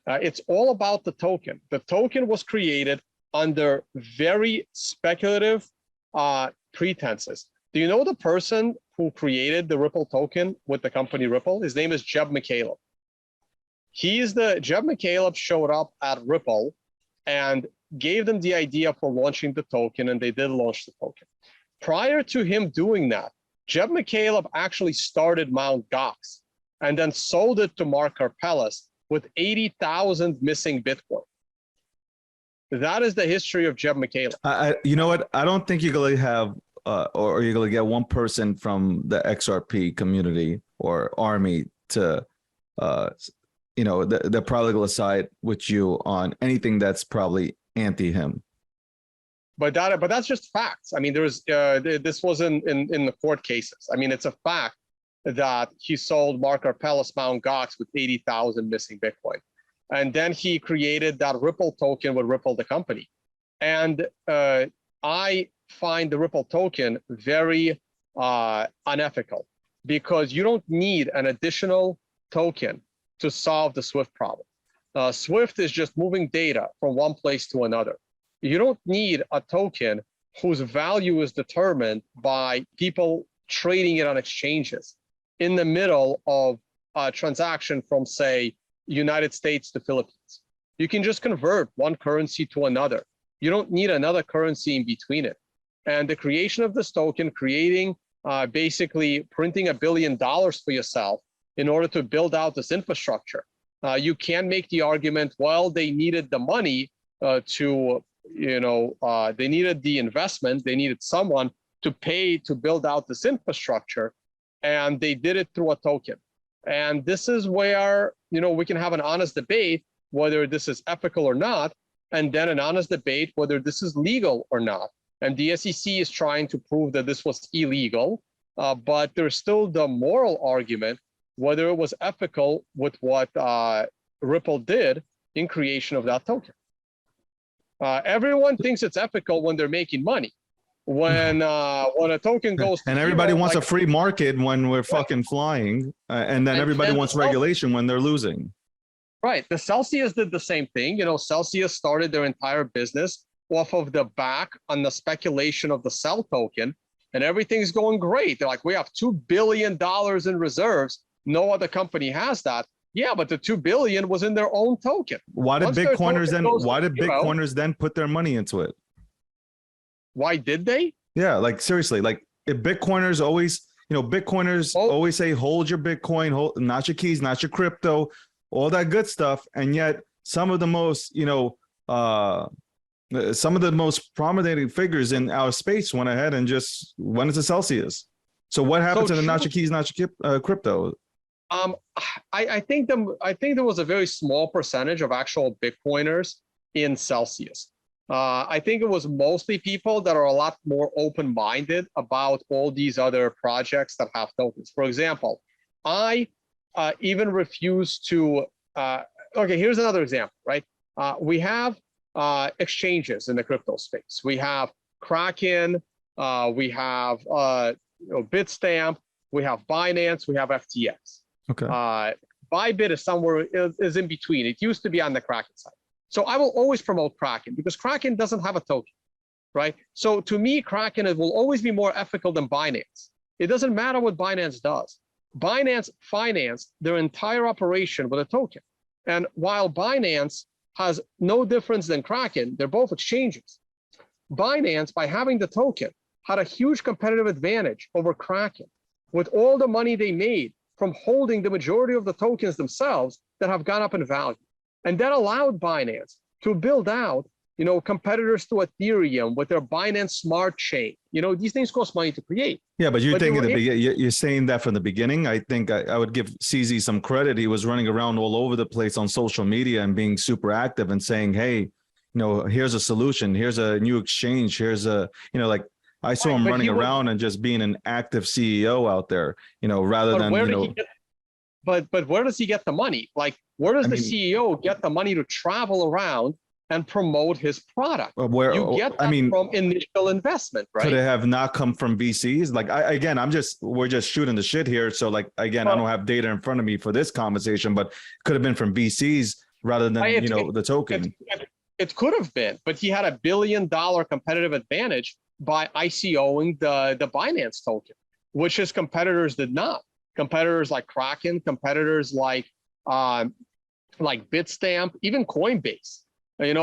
It's all about the token. The token was created under very speculative pretenses. Do you know the person who created the Ripple token with the company Ripple? His name is Jeb McCaleb. Jeb McCaleb showed up at Ripple and gave them the idea for launching the token, and they did launch the token. Prior to him doing that, Jeb McCaleb actually started Mt. Gox and then sold it to Mark Karpeles with 80,000 missing Bitcoin. That is the history of Jeb McCaleb. You know what? I don't think you're going to have, or you're going to get one person from the XRP community or army to, they're probably going to side with you on anything that's probably anti him. But that's just facts. I mean, this wasn't in the court cases. I mean, it's a fact that he sold Mark Karpellis Mt. Gox with 80,000 missing Bitcoin. And then he created that Ripple token with Ripple, the company. And I find the Ripple token very unethical, because you don't need an additional token to solve the Swift problem. Swift is just moving data from one place to another. You don't need a token whose value is determined by people trading it on exchanges in the middle of a transaction from, say, United States to Philippines. You can just convert one currency to another. You don't need another currency in between it. And the creation of this token, creating basically printing $1 billion for yourself in order to build out this infrastructure. You can make the argument, well, they needed the money they needed the investment, they needed someone to pay to build out this infrastructure, and they did it through a token. And this is where, we can have an honest debate whether this is ethical or not, and then an honest debate whether this is legal or not. And the SEC is trying to prove that this was illegal, but there's still the moral argument whether it was ethical with what Ripple did in creation of that token. Everyone thinks it's ethical when they're making money. When a token goes to and everybody zero, wants a free market when we're fucking flying, and then everybody wants regulation when they're losing. Right. The Celsius did the same thing. Celsius started their entire business off of the back on the speculation of the Cell token, and everything's going great. They're like, we have $2 billion in reserves. No other company has that. Yeah, but the $2 billion was in their own token. Why did Bitcoiners then put their money into it? Why did they? Yeah, like seriously, like if Bitcoiners always, always say, hold your Bitcoin, not your keys, not your crypto, all that good stuff. And yet some of the most, some of the most prominent figures in our space went ahead and just went into Celsius. So what happened to the not your keys, not your crypto? I think there was a very small percentage of actual Bitcoiners in Celsius. I think it was mostly people that are a lot more open-minded about all these other projects that have tokens. For example, I even refuse to, okay, here's another example, right? We have exchanges in the crypto space. We have Kraken, we have Bitstamp, we have Binance, we have FTX. Okay. Bybit is in between. It used to be on the Kraken side. So I will always promote Kraken because Kraken doesn't have a token, right? So to me, Kraken will always be more ethical than Binance. It doesn't matter what Binance does. Binance financed their entire operation with a token. And while Binance has no difference than Kraken, they're both exchanges. Binance, by having the token, had a huge competitive advantage over Kraken with all the money they made from holding the majority of the tokens themselves that have gone up in value. And that allowed Binance to build out, competitors to Ethereum with their Binance Smart Chain. These things cost money to create. Yeah, but you're saying that from the beginning. I think I would give CZ some credit. He was running around all over the place on social media and being super active and saying, hey, here's a solution. Here's a new exchange. Here's I saw him running around and just being an active CEO out there, rather than, But where does he get the money? Like, where does the CEO get the money to travel around and promote his product? You get that from initial investment, right? Could it have not come from VCs? Like, we're just shooting the shit here. So like, again, I don't have data in front of me for this conversation, but could have been from VCs rather than, the token. It could have been, but he had $1 billion competitive advantage by ICOing the Binance token, which his competitors did not. Competitors like Kraken, competitors like Bitstamp, even Coinbase.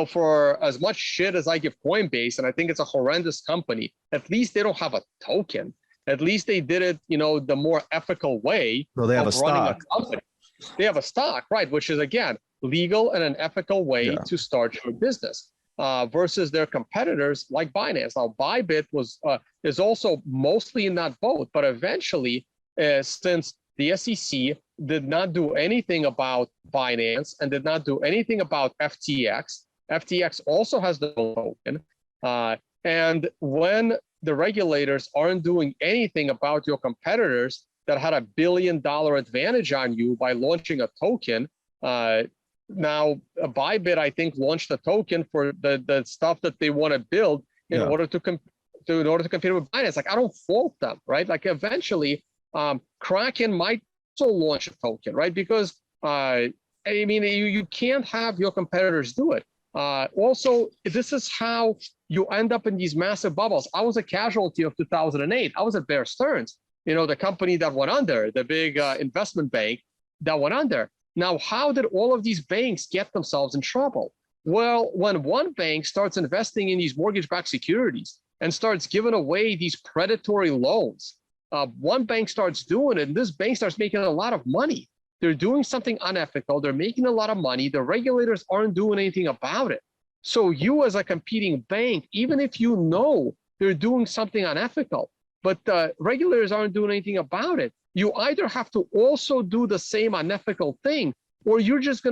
For as much shit as I give Coinbase, and I think it's a horrendous company, at least they don't have a token. At least they did it, the more ethical way. Well, they have a stock. They have a stock, right? Which is, again, legal and an ethical way to start your business. Versus their competitors like Binance. Now, Bybit is also mostly in that boat, but eventually, since the SEC did not do anything about Binance and did not do anything about FTX FTX also has the token. And when the regulators aren't doing anything about your competitors that had $1 billion advantage on you by launching a token, now Bybit, I think, launched a token for the stuff that they want to build in order to compete with Binance. Like, I don't fault them, right? Like, eventually, Kraken might also launch a token, right? Because I mean, you can't have your competitors do it. Also, this is how you end up in these massive bubbles. I was a casualty of 2008. I was at Bear Stearns, the company that went under, the big investment bank that went under. Now, how did all of these banks get themselves in trouble? Well, when one bank starts investing in these mortgage-backed securities and starts giving away these predatory loans, one bank starts doing it, and this bank starts making a lot of money. They're doing something unethical. They're making a lot of money. The regulators aren't doing anything about it. So you, as a competing bank, even if you know they're doing something unethical, but the regulators aren't doing anything about it, you either have to also do the same unethical thing, or you're just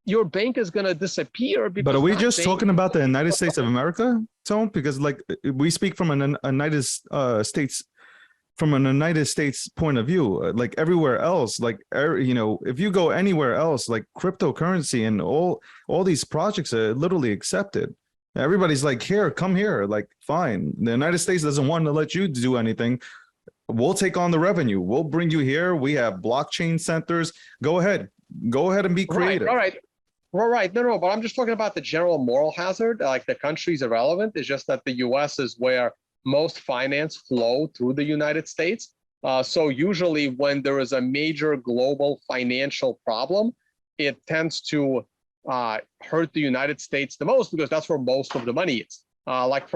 your bank is gonna disappear. But are we just talking about the United States of America, Tone? Because like we speak from a United States. From a United States point of view, like everywhere else, like, if you go anywhere else, like cryptocurrency and all these projects are literally accepted. Everybody's like, here, come here. Like, fine. The United States doesn't want to let you do anything. We'll take on the revenue. We'll bring you here. We have blockchain centers. Go ahead and be creative. Right. No, but I'm just talking about the general moral hazard. Like, the country's irrelevant. It's just that the US is where most finance flow through the United States. So usually when there is a major global financial problem, it tends to hurt the United States the most, because that's where most of the money is. Like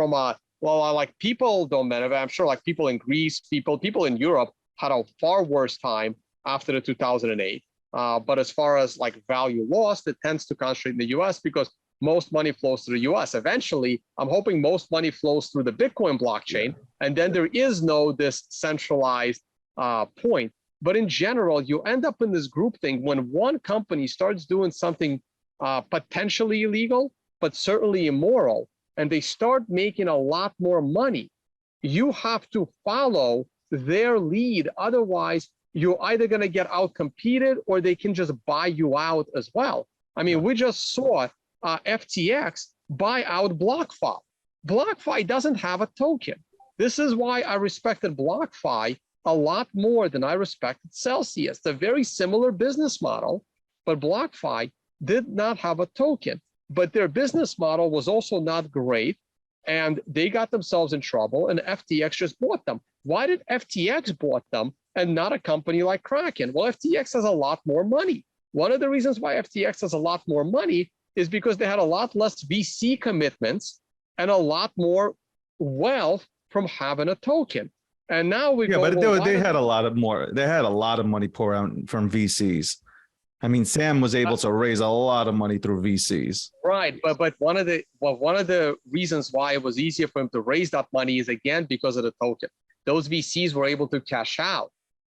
people don't benefit. I'm sure like people in Greece, people in Europe had a far worse time after the 2008. But as far as like value lost, it tends to concentrate in the US because most money flows through the US. Eventually, I'm hoping most money flows through the Bitcoin blockchain, and then there is no this centralized point. But in general, you end up in this group thing when one company starts doing something potentially illegal, but certainly immoral, and they start making a lot more money. You have to follow their lead. Otherwise, you're either going to get out-competed or they can just buy you out as well. I mean, we just saw FTX buy out BlockFi. BlockFi doesn't have a token. This is why I respected BlockFi a lot more than I respected Celsius. It's a very similar business model, but BlockFi did not have a token. But their business model was also not great, and they got themselves in trouble, and FTX just bought them. Why did FTX bought them and not a company like Kraken? Well, FTX has a lot more money. One of the reasons why FTX has a lot more money is because they had a lot less VC commitments and a lot more wealth from having a token. And now we they had a lot of money pour out from VCs. I mean, Sam was able to raise a lot of money through VCs. Right, but one of the reasons why it was easier for him to raise that money is, again, because of the token. Those VCs were able to cash out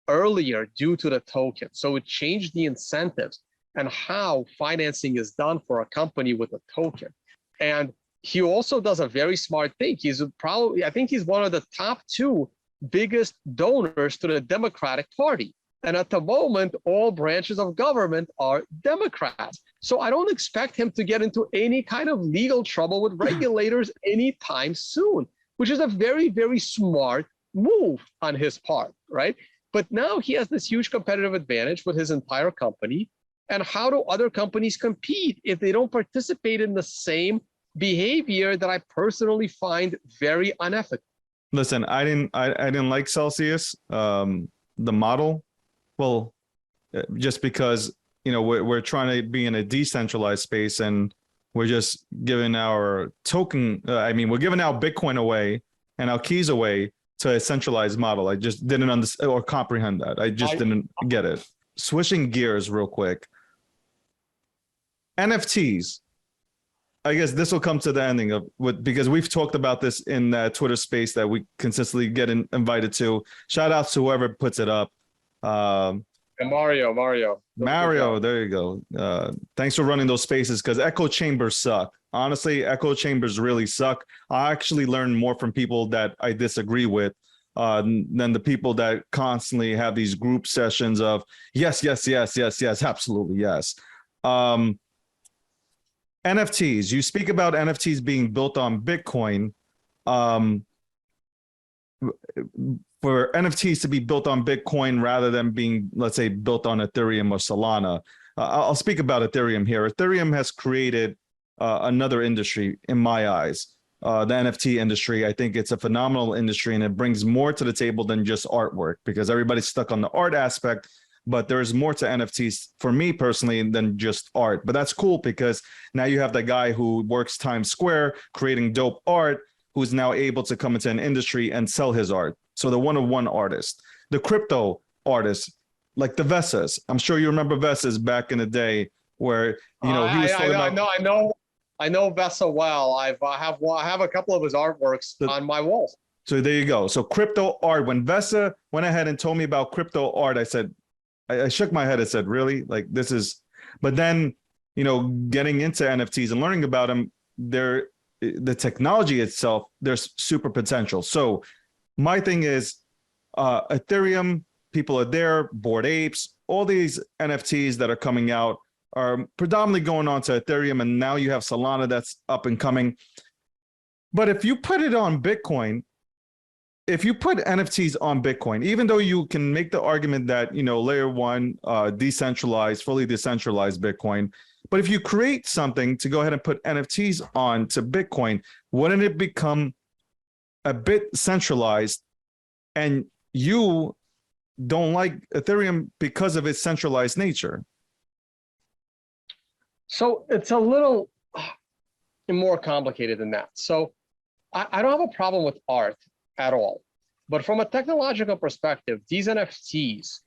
earlier due to the token. So it changed the incentives and how financing is done for a company with a token. And he also does a very smart thing. I think he's one of the top 2 biggest donors to the Democratic Party. And at the moment, all branches of government are Democrats. So I don't expect him to get into any kind of legal trouble with regulators anytime soon, which is a very, very smart move on his part, right? But now he has this huge competitive advantage with his entire company. And how do other companies compete if they don't participate in the same behavior that I personally find very unethical? Listen, I didn't like Celsius, the model. Well, just because, we're trying to be in a decentralized space and we're just giving our token. We're giving our Bitcoin away and our keys away to a centralized model. I just didn't understand or comprehend that. I didn't get it. Switching gears real quick. NFTs. I guess this will come to the ending of because we've talked about this in that Twitter space that we consistently get invited to. Shout out to whoever puts it up. And Mario. Mario, there you go. Thanks for running those spaces because echo chambers suck. Honestly, echo chambers really suck. I actually learn more from people that I disagree with than the people that constantly have these group sessions of yes, absolutely yes. NFTs. You speak about NFTs being built on Bitcoin. For NFTs to be built on Bitcoin rather than being, let's say, built on Ethereum or Solana. I'll speak about Ethereum here. Ethereum has created another industry in my eyes, the NFT industry. I think it's a phenomenal industry and it brings more to the table than just artwork because everybody's stuck on the art aspect, but there's more to NFTs for me personally than just art. But that's cool because now you have the guy who works Times Square creating dope art who's now able to come into an industry and sell his art. So the one-of-one artist, the crypto artist, like the Vays. I'm sure you remember Vays back in the day where, he was talking about. I know Vesa well. I have a couple of his artworks on my walls. So there you go. So crypto art, when Vesa went ahead and told me about crypto art, I said, I shook my head. I said, really? Like this is, but then, getting into NFTs and learning about them, the technology itself, there's super potential. So my thing is Ethereum, people are there, Bored Apes, all these NFTs that are coming out are predominantly going on to Ethereum. And now you have Solana that's up and coming. But if you put it on Bitcoin, if you put NFTs on Bitcoin, even though you can make the argument that, layer one, decentralized, fully decentralized Bitcoin, but if you create something to go ahead and put NFTs on to Bitcoin, wouldn't it become a bit centralized? And you don't like Ethereum because of its centralized nature. So it's a little more complicated than that. So I don't have a problem with art at all. But from a technological perspective, these NFTs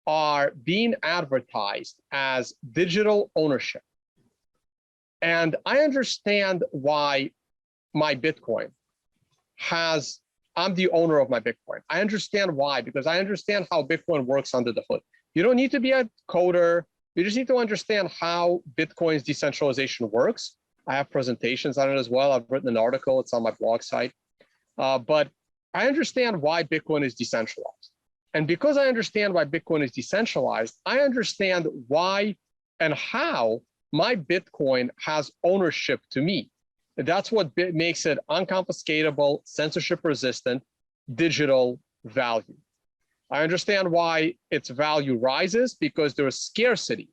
are being advertised as digital ownership. And I understand why my Bitcoin I'm the owner of my Bitcoin. I understand why, because I understand how Bitcoin works under the hood. You don't need to be a coder. You just need to understand how Bitcoin's decentralization works. I have presentations on it as well. I've written an article. It's on my blog site. But I understand why Bitcoin is decentralized. And because I understand why Bitcoin is decentralized, I understand why and how my Bitcoin has ownership to me. That's what makes it unconfiscatable, censorship resistant, digital value. I understand why its value rises because there is scarcity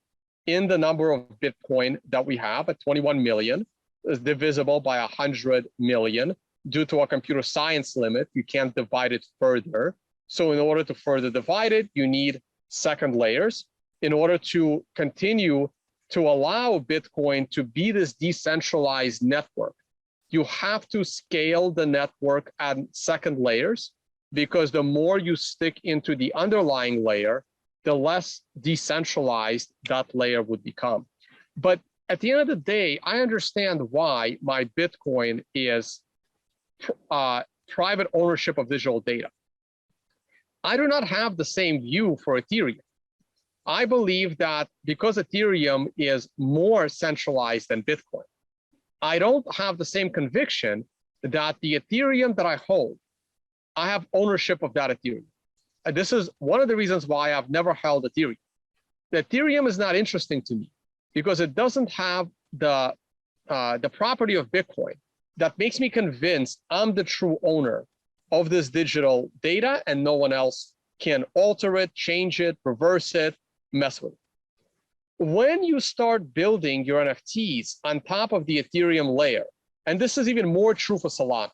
in the number of Bitcoin that we have at 21 million, is divisible by 100 million. Due to a computer science limit, you can't divide it further. So in order to further divide it, you need second layers. In order to continue to allow Bitcoin to be this decentralized network, you have to scale the network at second layers, because the more you stick into the underlying layer, the less decentralized that layer would become. But at the end of the day, I understand why my Bitcoin is private ownership of digital data. I do not have the same view for Ethereum. I believe that because Ethereum is more centralized than Bitcoin, I don't have the same conviction that the Ethereum that I hold, I have ownership of that Ethereum. This is one of the reasons why I've never held Ethereum. The Ethereum is not interesting to me because it doesn't have the property of Bitcoin that makes me convinced I'm the true owner of this digital data and no one else can alter it, change it, reverse it, mess with it. When you start building your NFTs on top of the Ethereum layer, and this is even more true for Solana,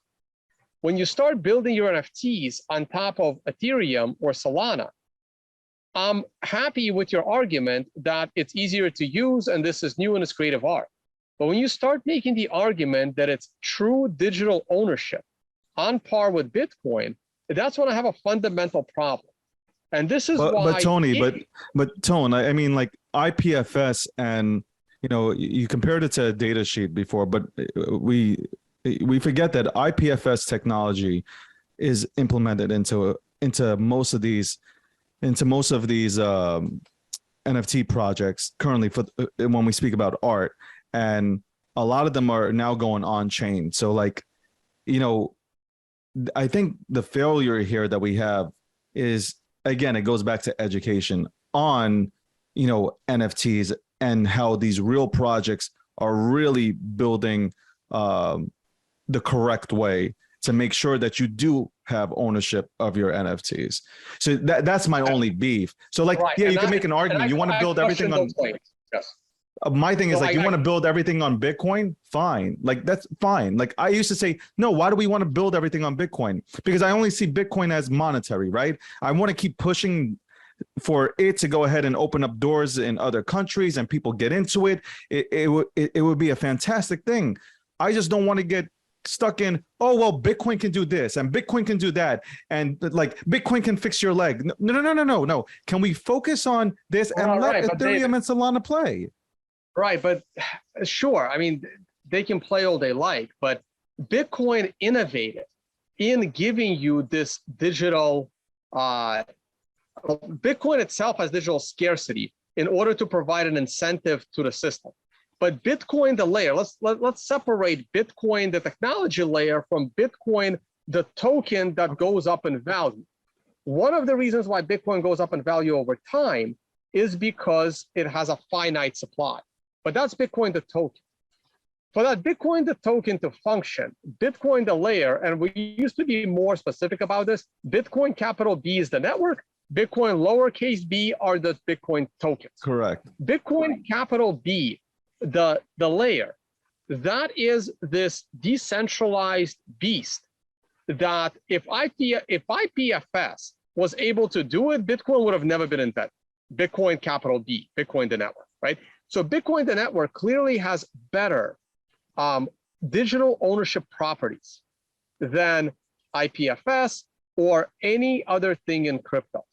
when you start building your NFTs on top of Ethereum or Solana, I'm happy with your argument that it's easier to use and this is new and it's creative art. But when you start making the argument that it's true digital ownership on par with Bitcoin, that's when I have a fundamental problem. And this is why. But Tony, but Tone, I mean, like IPFS, and you compared it to a data sheet before, but we forget that IPFS technology is implemented into most of these into most of these NFT projects currently when we speak about art, and a lot of them are now going on chain. So like, I think the failure here that we have is, again, it goes back to education on, NFTs and how these real projects are really building the correct way to make sure that you do have ownership of your NFTs. So that's my only beef. So like, right. Yeah, and you can make an argument. You want to build everything on. Yes. My thing is like, you want to build everything on Bitcoin? Fine. Like, that's fine. Like I used to say, no, why do we want to build everything on Bitcoin? Because I only see Bitcoin as monetary, right? I want to keep pushing for it to go ahead and open up doors in other countries and people get into it. It would be a fantastic thing. I just don't want to get stuck in, oh, well, Bitcoin can do this and Bitcoin can do that. And like Bitcoin can fix your leg. No. Can we focus on this and let Ethereum and Solana play? Right, but sure. I mean, they can play all they like, but Bitcoin innovated in giving you this digital, Bitcoin itself has digital scarcity in order to provide an incentive to the system. But Bitcoin, the layer, let's separate Bitcoin, the technology layer, from Bitcoin, the token that goes up in value. One of the reasons why Bitcoin goes up in value over time is because it has a finite supply. But that's Bitcoin, the token. For that Bitcoin, the token to function, Bitcoin, the layer, and we used to be more specific about this, Bitcoin capital B is the network, Bitcoin lowercase b are the Bitcoin tokens. Correct. Bitcoin capital B, the layer, that is this decentralized beast that if IPFS was able to do it, Bitcoin would have never been invented. Bitcoin capital B, Bitcoin the network, right? So Bitcoin the network clearly has better digital ownership properties than IPFS or any other thing in crypto.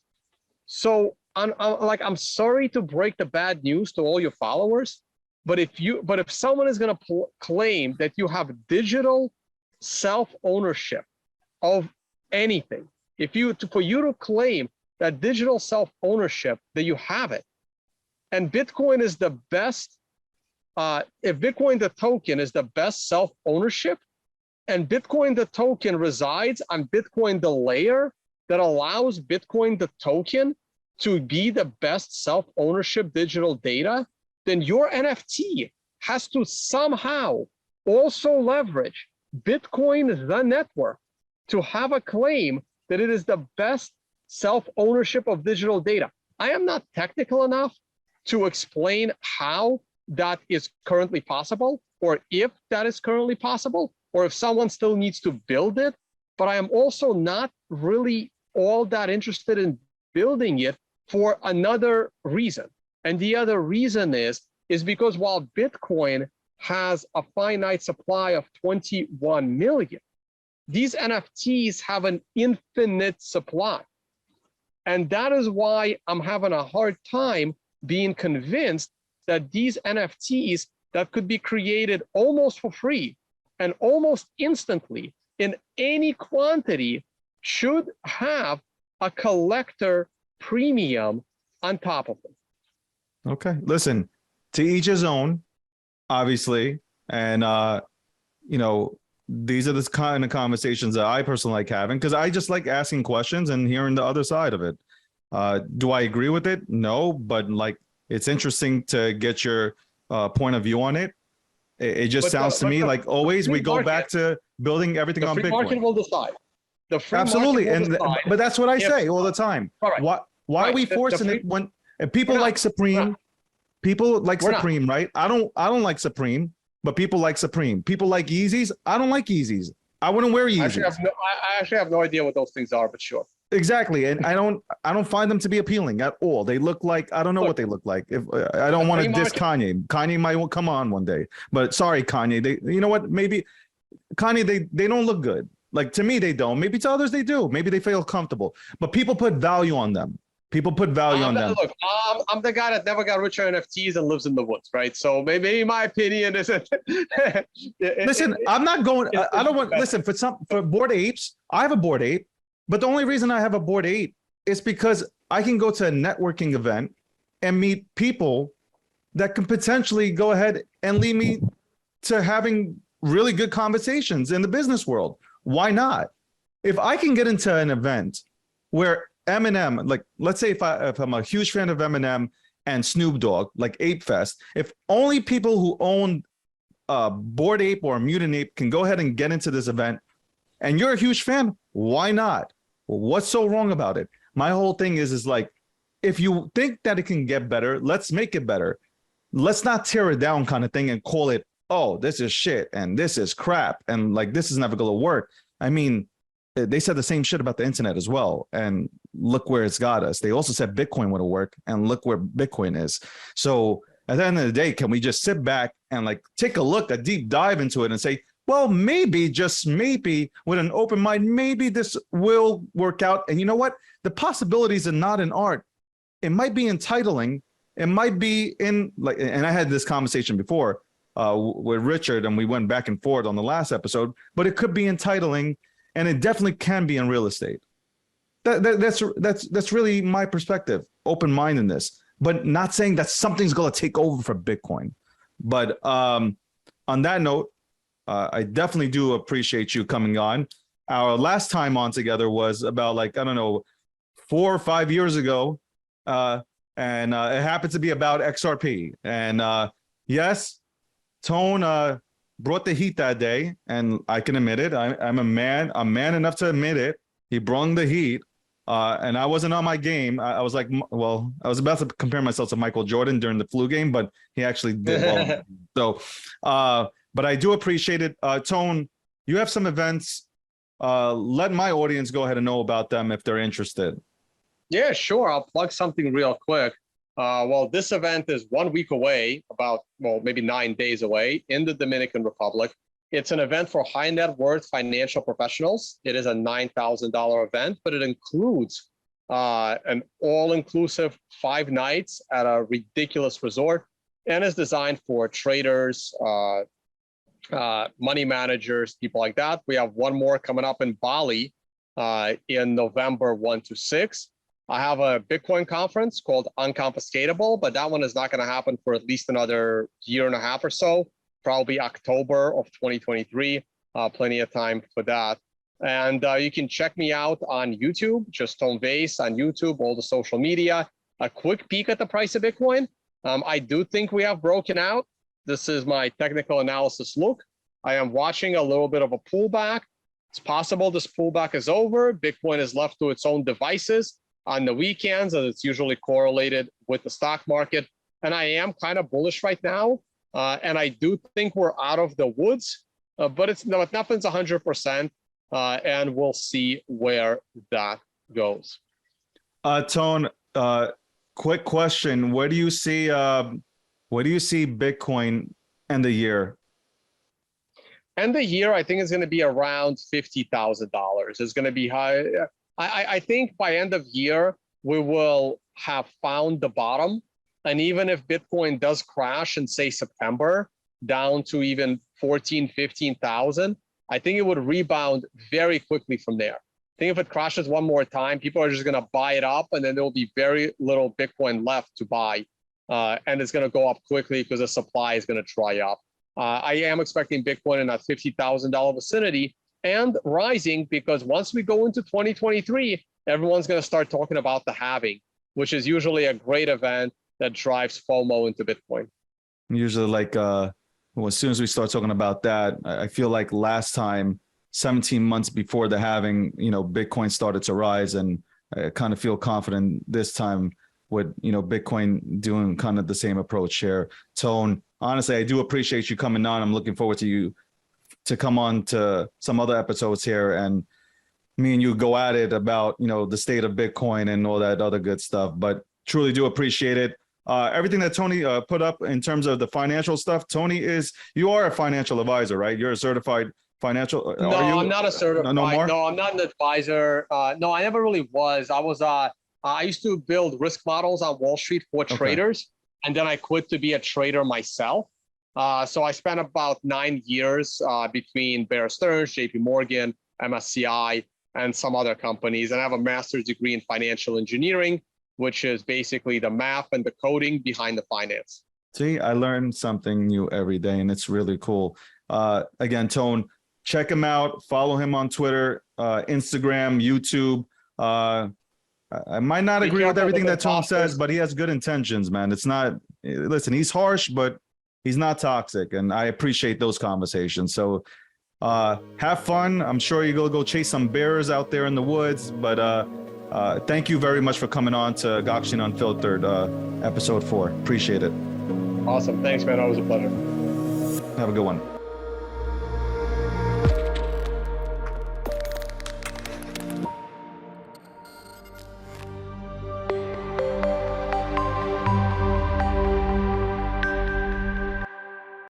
So I'm sorry to break the bad news to all your followers, but if someone is going to claim that you have digital self-ownership of anything, for you to claim that digital self-ownership, that you have it, and Bitcoin is the best, if Bitcoin the token is the best self-ownership, and Bitcoin the token resides on Bitcoin the layer that allows Bitcoin the token to be the best self-ownership digital data, then your NFT has to somehow also leverage Bitcoin the network to have a claim that it is the best self-ownership of digital data. I am not technical enough to explain how that is currently possible, or if that is currently possible, or if someone still needs to build it. But I am also not really all that interested in building it for another reason. And the other reason is because while Bitcoin has a finite supply of 21 million, these NFTs have an infinite supply. And that is why I'm having a hard time being convinced that these NFTs that could be created almost for free and almost instantly in any quantity should have a collector premium on top of them. Okay, listen, to each his own, obviously. And, these are the kind of conversations that I personally like having, because I just like asking questions and hearing the other side of it. Do I agree with it? No, but like, it's interesting to get your point of view on it. It just sounds to me like always we go back to building everything on Bitcoin. The free market will decide. The free absolutely, market will decide. But that's what I say all the time. Right. Why are we forcing it when people like Supreme? People like Supreme, right? I don't like Supreme, but people like Supreme. People like Yeezys. I don't like Yeezys. I wouldn't wear Yeezys. I actually have no idea what those things are, but sure. Exactly, and I don't find them to be appealing at all. They look like, I don't know what they look like. If I don't want to diss Kanye. Kanye might come on one day, but sorry, Kanye. You know what? Maybe Kanye, they don't look good. Like to me, they don't. Maybe to others they do. Maybe they feel comfortable. But people put value on them. People put value on them. Look, I'm the guy that never got rich on NFTs and lives in the woods, right? So maybe my opinion isn't. Listen, I'm not going. I don't want. Listen, for Bored Apes, I have a Bored Ape. But the only reason I have a Bored Ape is because I can go to a networking event and meet people that can potentially go ahead and lead me to having really good conversations in the business world. Why not? If I can get into an event where Eminem, like let's say if I'm a huge fan of Eminem and Snoop Dogg, like Ape Fest, if only people who own Bored Ape or Mutant Ape can go ahead and get into this event, and you're a huge fan, why not? Well, what's so wrong about it? My whole thing is like, if you think that it can get better, let's make it better. Let's not tear it down kind of thing and call it, oh, this is shit and this is crap and like this is never going to work. I mean, they said the same shit about the internet as well. And look where it's got us. They also said Bitcoin would work and look where Bitcoin is. So at the end of the day, can we just sit back and like take a look, a deep dive into it and say, well, maybe, just maybe with an open mind, maybe this will work out. And you know what? The possibilities are not in art. It might be entitling. It might be in like, and I had this conversation before with Richard and we went back and forth on the last episode, but it could be entitling and it definitely can be in real estate. That's really my perspective, open-mindedness, but not saying that something's going to take over for Bitcoin. But on that note, I definitely do appreciate you coming on. Our last time on together was about like, I don't know, 4 or 5 years ago. And it happened to be about XRP. And yes, Tone brought the heat that day, and I can admit it. I'm man enough to admit it. He brought the heat, and I wasn't on my game. I was like, well, I was about to compare myself to Michael Jordan during the flu game, but he actually did well. So, but I do appreciate it. Tone, you have some events. Let my audience go ahead and know about them if they're interested. Yeah, sure. I'll plug something real quick. Well, this event is 1 week away, maybe 9 days away in the Dominican Republic. It's an event for high net worth financial professionals. It is a $9,000 event, but it includes an all-inclusive 5 nights at a ridiculous resort and is designed for traders, money managers, people like that. We have one more coming up in Bali in November 1 to 6. I have a Bitcoin conference called Unconfiscatable, but that one is not going to happen for at least another year and a half or so, probably October of 2023. Plenty of time for that. And you can check me out on YouTube, just Tone Vays on YouTube, all the social media. A quick peek at the price of Bitcoin. I do think we have broken out. This is my technical analysis look. I am watching a little bit of a pullback. It's possible this pullback is over. Bitcoin is left to its own devices on the weekends, and it's usually correlated with the stock market. And I am kind of bullish right now. And I do think we're out of the woods, but nothing's 100%. And we'll see where that goes. Tone, quick question. Where do you see Bitcoin end the year? End the year, I think it's going to be around $50,000. It's going to be high. I think by end of year, we will have found the bottom. And even if Bitcoin does crash in, say, September, down to even 14, 15,000, I think it would rebound very quickly from there. I think if it crashes one more time, people are just going to buy it up, and then there will be very little Bitcoin left to buy. And it's going to go up quickly because the supply is going to dry up. I am expecting Bitcoin in that $50,000 vicinity and rising, because once we go into 2023, everyone's going to start talking about the halving, which is usually a great event that drives FOMO into Bitcoin. Usually, like, well, as soon as we start talking about that, I feel like last time, 17 months before the halving, Bitcoin started to rise, and I kind of feel confident this time with, Bitcoin doing kind of the same approach here. Tone, honestly, I do appreciate you coming on. I'm looking forward to you to come on to some other episodes here, and me and you go at it about, the state of Bitcoin and all that other good stuff. But truly do appreciate it. Everything that Tony put up in terms of the financial stuff. Tony, you are a financial advisor, right? You're a certified financial. No, I'm not a certified. No more? No, I'm not an advisor. No, I never really was. I used to build risk models on Wall Street for traders, and then I quit to be a trader myself. So I spent about 9 years between Bear Stearns, JP Morgan, MSCI, and some other companies. And I have a master's degree in financial engineering. which is basically the math and the coding behind the finance. See, I learn something new every day, and it's really cool. Again, Tone, check him out. Follow him on Twitter, Instagram, YouTube. I might not agree with everything that Tone says, but he has good intentions, man. It's not, listen, he's harsh, but he's not toxic, and I appreciate those conversations. So have fun. I'm sure you'll go chase some bears out there in the woods, but thank you very much for coming on to Gokhshtein Unfiltered, episode 4. Appreciate it. Awesome. Thanks, man. Always a pleasure. Have a good one.